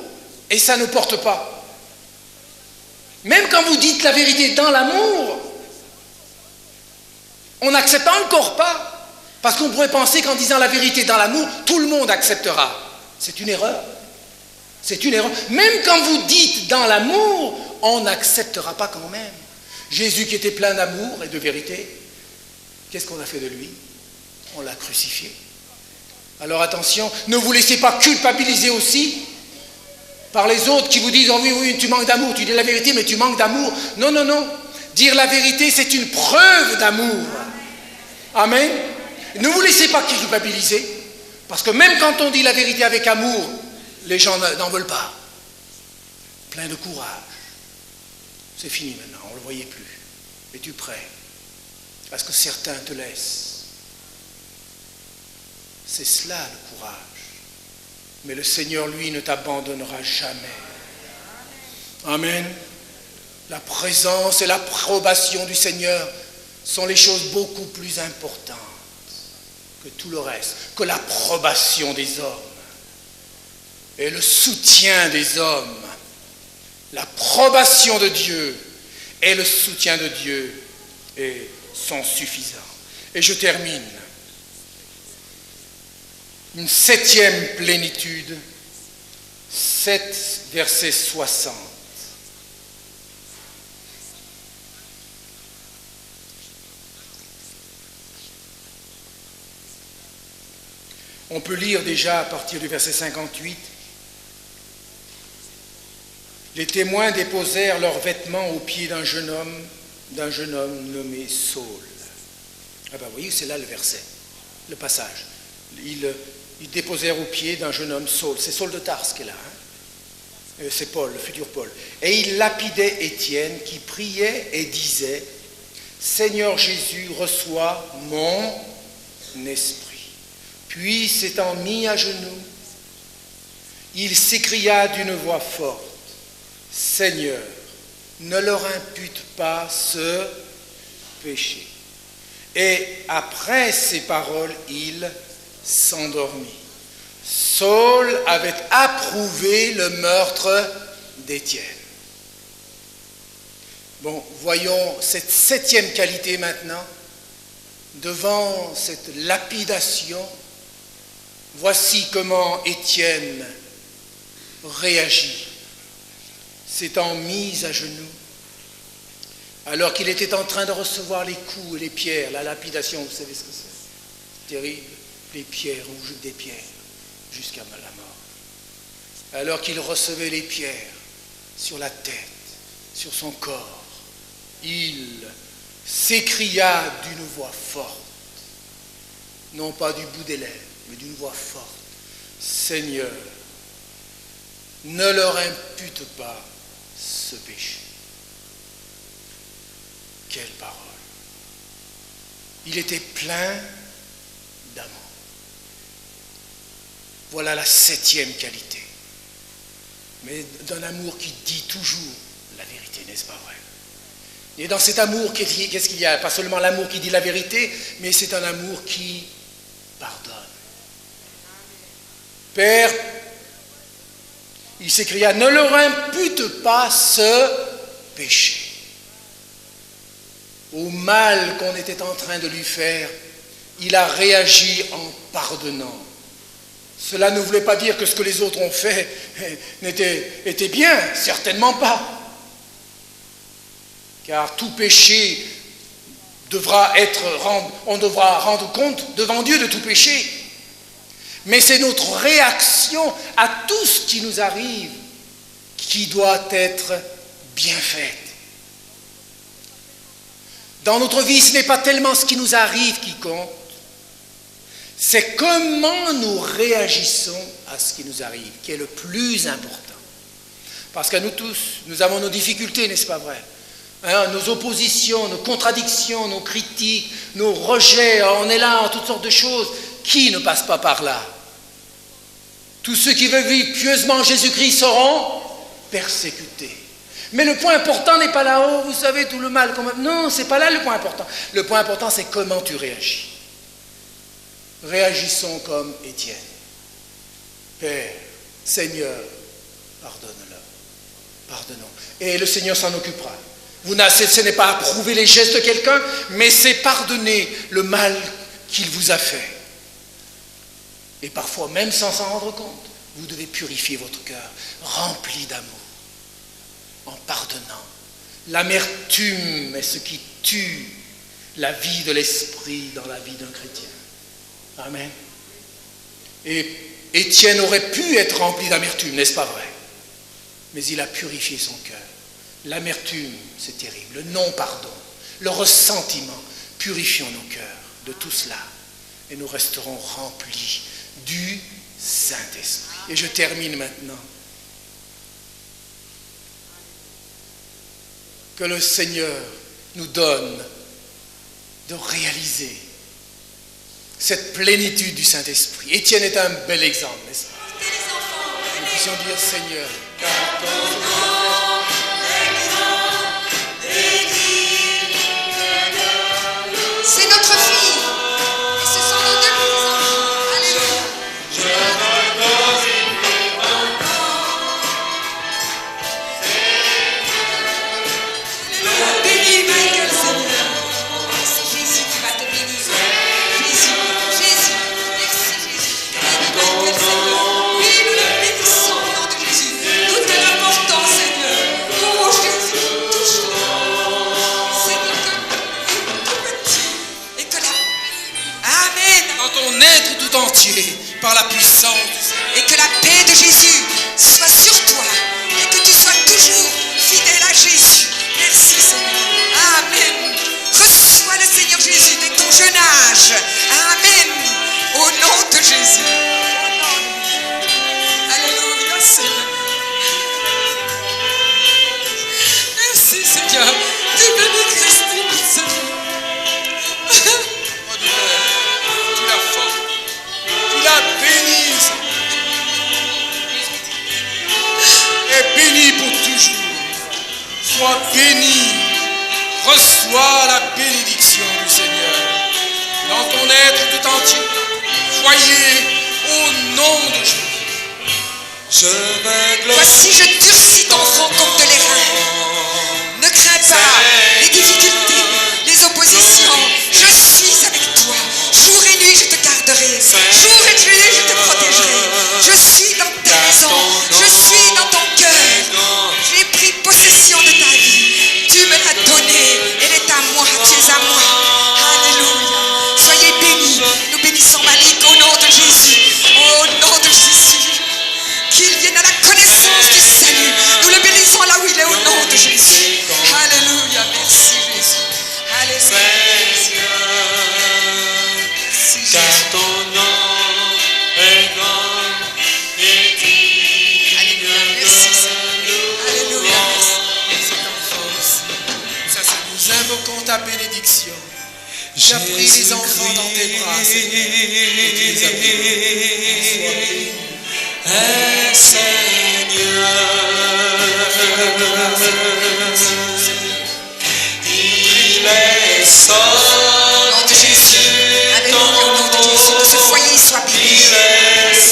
et ça ne porte pas. Même quand vous dites la vérité dans l'amour, on n'accepte encore pas. Parce qu'on pourrait penser qu'en disant la vérité dans l'amour, tout le monde acceptera. C'est une erreur. C'est une erreur. Même quand vous dites dans l'amour, on n'acceptera pas quand même. Jésus qui était plein d'amour et de vérité, qu'est-ce qu'on a fait de lui? On l'a crucifié. Alors attention, ne vous laissez pas culpabiliser aussi par les autres qui vous disent « Oh oui, tu manques d'amour, tu dis la vérité, mais tu manques d'amour. » Non. Dire la vérité, c'est une preuve d'amour. Amen. Ne vous laissez pas culpabiliser, parce que même quand on dit la vérité avec amour, les gens n'en veulent pas. Plein de courage. C'est fini maintenant, on ne le voyait plus. Es-tu prêt à ce que certains te laissent? C'est cela le courage. Mais le Seigneur, lui, ne t'abandonnera jamais. Amen. La présence et l'approbation du Seigneur sont les choses beaucoup plus importantes que tout le reste, que l'approbation des hommes et le soutien des hommes. L'approbation de Dieu et le soutien de Dieu sont suffisants. Et je termine. Une 7e plénitude, 7 verset 60. On peut lire déjà à partir du verset 58. Les témoins déposèrent leurs vêtements aux pieds d'un jeune homme nommé Saul. Ah ben vous voyez, c'est là le verset, le passage. Ils déposèrent aux pieds d'un jeune homme Saul. C'est Saul de Tarse qui est là. Hein? C'est Paul, le futur Paul. Et il lapidait Étienne qui priait et disait « Seigneur Jésus, reçois mon esprit. » Puis s'étant mis à genoux, il s'écria d'une voix forte « Seigneur, ne leur impute pas ce péché. » Et après ces paroles, il s'endormit. Saul avait approuvé le meurtre d'Étienne. Bon, voyons cette 7e qualité maintenant. Devant cette lapidation, voici comment Étienne réagit. S'étant mis à genoux, alors qu'il était en train de recevoir les coups et les pierres, la lapidation, vous savez ce que c'est? Terrible. Les pierres, on joue des pierres jusqu'à la mort. Alors qu'il recevait les pierres sur la tête, sur son corps, il s'écria d'une voix forte, non pas du bout des lèvres, mais d'une voix forte, « Seigneur, ne leur impute pas ce péché. » Quelle parole! Il était plein d'amour. Voilà la 7e qualité. Mais d'un amour qui dit toujours la vérité, n'est-ce pas vrai? Et dans cet amour, qu'est-ce qu'il y a? Pas seulement l'amour qui dit la vérité, mais c'est un amour qui pardonne. Père, il s'écria, ne leur impute pas ce péché. Au mal qu'on était en train de lui faire, il a réagi en pardonnant. Cela ne voulait pas dire que ce que les autres ont fait était bien, certainement pas. Car tout péché on devra rendre compte devant Dieu de tout péché. Mais c'est notre réaction à tout ce qui nous arrive qui doit être bien faite. Dans notre vie, ce n'est pas tellement ce qui nous arrive qui compte, c'est comment nous réagissons à ce qui nous arrive, qui est le plus important. Parce que nous tous, nous avons nos difficultés, n'est-ce pas vrai? Nos oppositions, nos contradictions, nos critiques, nos rejets, on est là en toutes sortes de choses. Qui ne passe pas par là? Tous ceux qui veulent vivre pieusement Jésus-Christ seront persécutés. Mais le point important n'est pas là-haut, vous savez, tout le mal. Non, ce n'est pas là le point important. Le point important, c'est comment tu réagis. Réagissons comme Étienne. Père, Seigneur, pardonne-le. Pardonnons. Et le Seigneur s'en occupera. Ce n'est pas approuver les gestes de quelqu'un, mais c'est pardonner le mal qu'il vous a fait. Et parfois, même sans s'en rendre compte, vous devez purifier votre cœur, rempli d'amour, en pardonnant. L'amertume est ce qui tue la vie de l'esprit dans la vie d'un chrétien. Amen. Et Étienne aurait pu être rempli d'amertume, n'est-ce pas vrai? Mais il a purifié son cœur. L'amertume, c'est terrible. Le non-pardon, le ressentiment. Purifions nos cœurs de tout cela. Et nous resterons remplis du Saint-Esprit. Et je termine maintenant. que le Seigneur nous donne de réaliser cette plénitude du Saint-Esprit. Étienne est un bel exemple, n'est-ce pas? Nous puissions dire, Seigneur, car c'est notre fille. Et ce sont nos deux petits-enfants. Alléluia. Bénis Michael, Seigneur. C'est Jésus qui va te bénir. Jésus, Jésus. Merci Jésus. Bénis Michael, Seigneur. Oui, nous le bénissons au nom de Jésus. Nous te l'apportons, Seigneur. Oh Jésus, touche-le. Seigneur, que tout petit et que la... Amen. dans ton être tout entier, par la puissance du Seigneur. Et que la paix de Jésus soit sur toi et que tu sois toujours fidèle à Jésus. Merci Seigneur. Amen. Reçois le Seigneur Jésus dès ton jeune âge. Amen. Au nom de Jésus. Au nom de Jésus. Alléluia Seigneur. Merci Seigneur. Tu bénis Christine Seigneur. Oh Dieu, tu l'as forte, tu l'as bénie, et bénie pour toujours. Sois béni, reçois la bénédiction du Seigneur dans ton être tout entier. Soyez au nom de Jésus. Voici, je durcis ton front comme de l'airain. Ne crains pas les difficultés, les oppositions. Je suis avec toi. Jour et nuit, je te garderai. Jour et nuit, je te protégerai. Je suis dans ta maison. Je suis dans ton cœur. J'ai pris possession de ta vie. Tu me l'as donnée. Elle est à moi. Tu es à moi. Alléluia. Soyez bénis. Nous bénissons Malik au nom de Jésus. Au nom de Jésus. Qu'il vienne à la connaissance du salut. Nous le bénissons là où il est au nom de Jésus. Alléluia. Merci Jésus. Alléluia. Merci Jésus. Alléluia. Merci Seigneur. Alléluia. Ça, c'est nous invoquons ta bénédiction. Tu as pris les enfants dans tes bras, Seigneur, et tu les as bénis. Sois béni. Au nom de Jésus. Alléluia. Au nom de Jésus. Que ce foyer soit béni.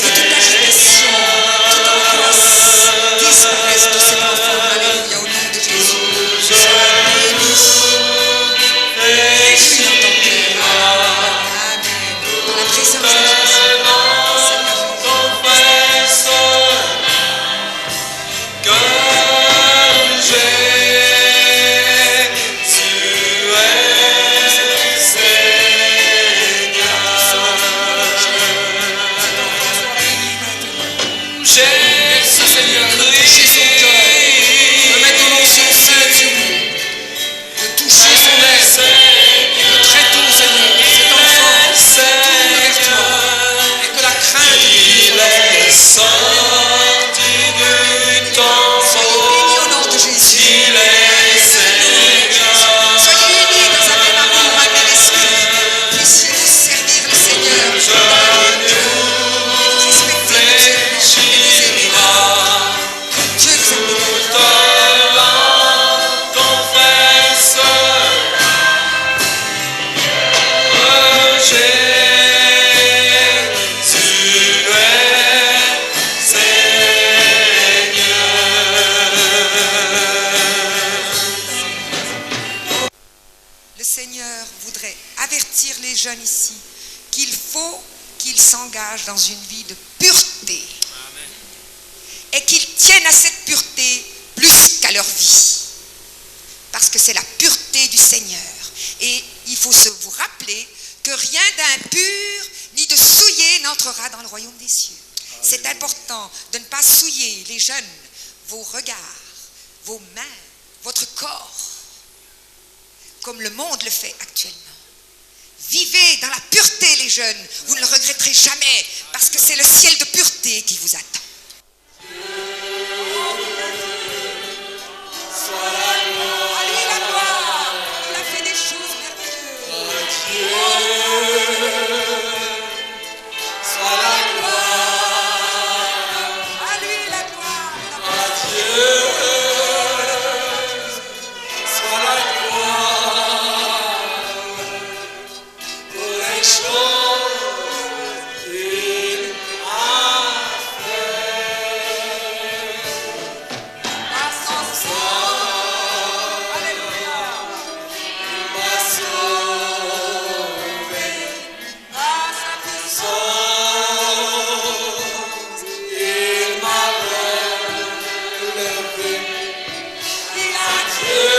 Que toute agitation, toute angoisse disparaisse de cet enfant. Alléluia. Au nom de Jésus. Sois béni. Réjouis dans ton cœur. Amen. Dans la présence de Jésus. Dans une vie de pureté. Amen. Et qu'ils tiennent à cette pureté plus qu'à leur vie, parce que c'est la pureté du Seigneur. Et il faut se vous rappeler que rien d'impur ni de souillé n'entrera dans le royaume des cieux. Amen. C'est important de ne pas souiller les jeunes, vos regards, vos mains, votre corps, comme le monde le fait actuellement. Vivez dans la pureté, les jeunes. Vous ne le regretterez jamais, parce que c'est le ciel de pureté qui vous attend. Alléluia. Il a Dieu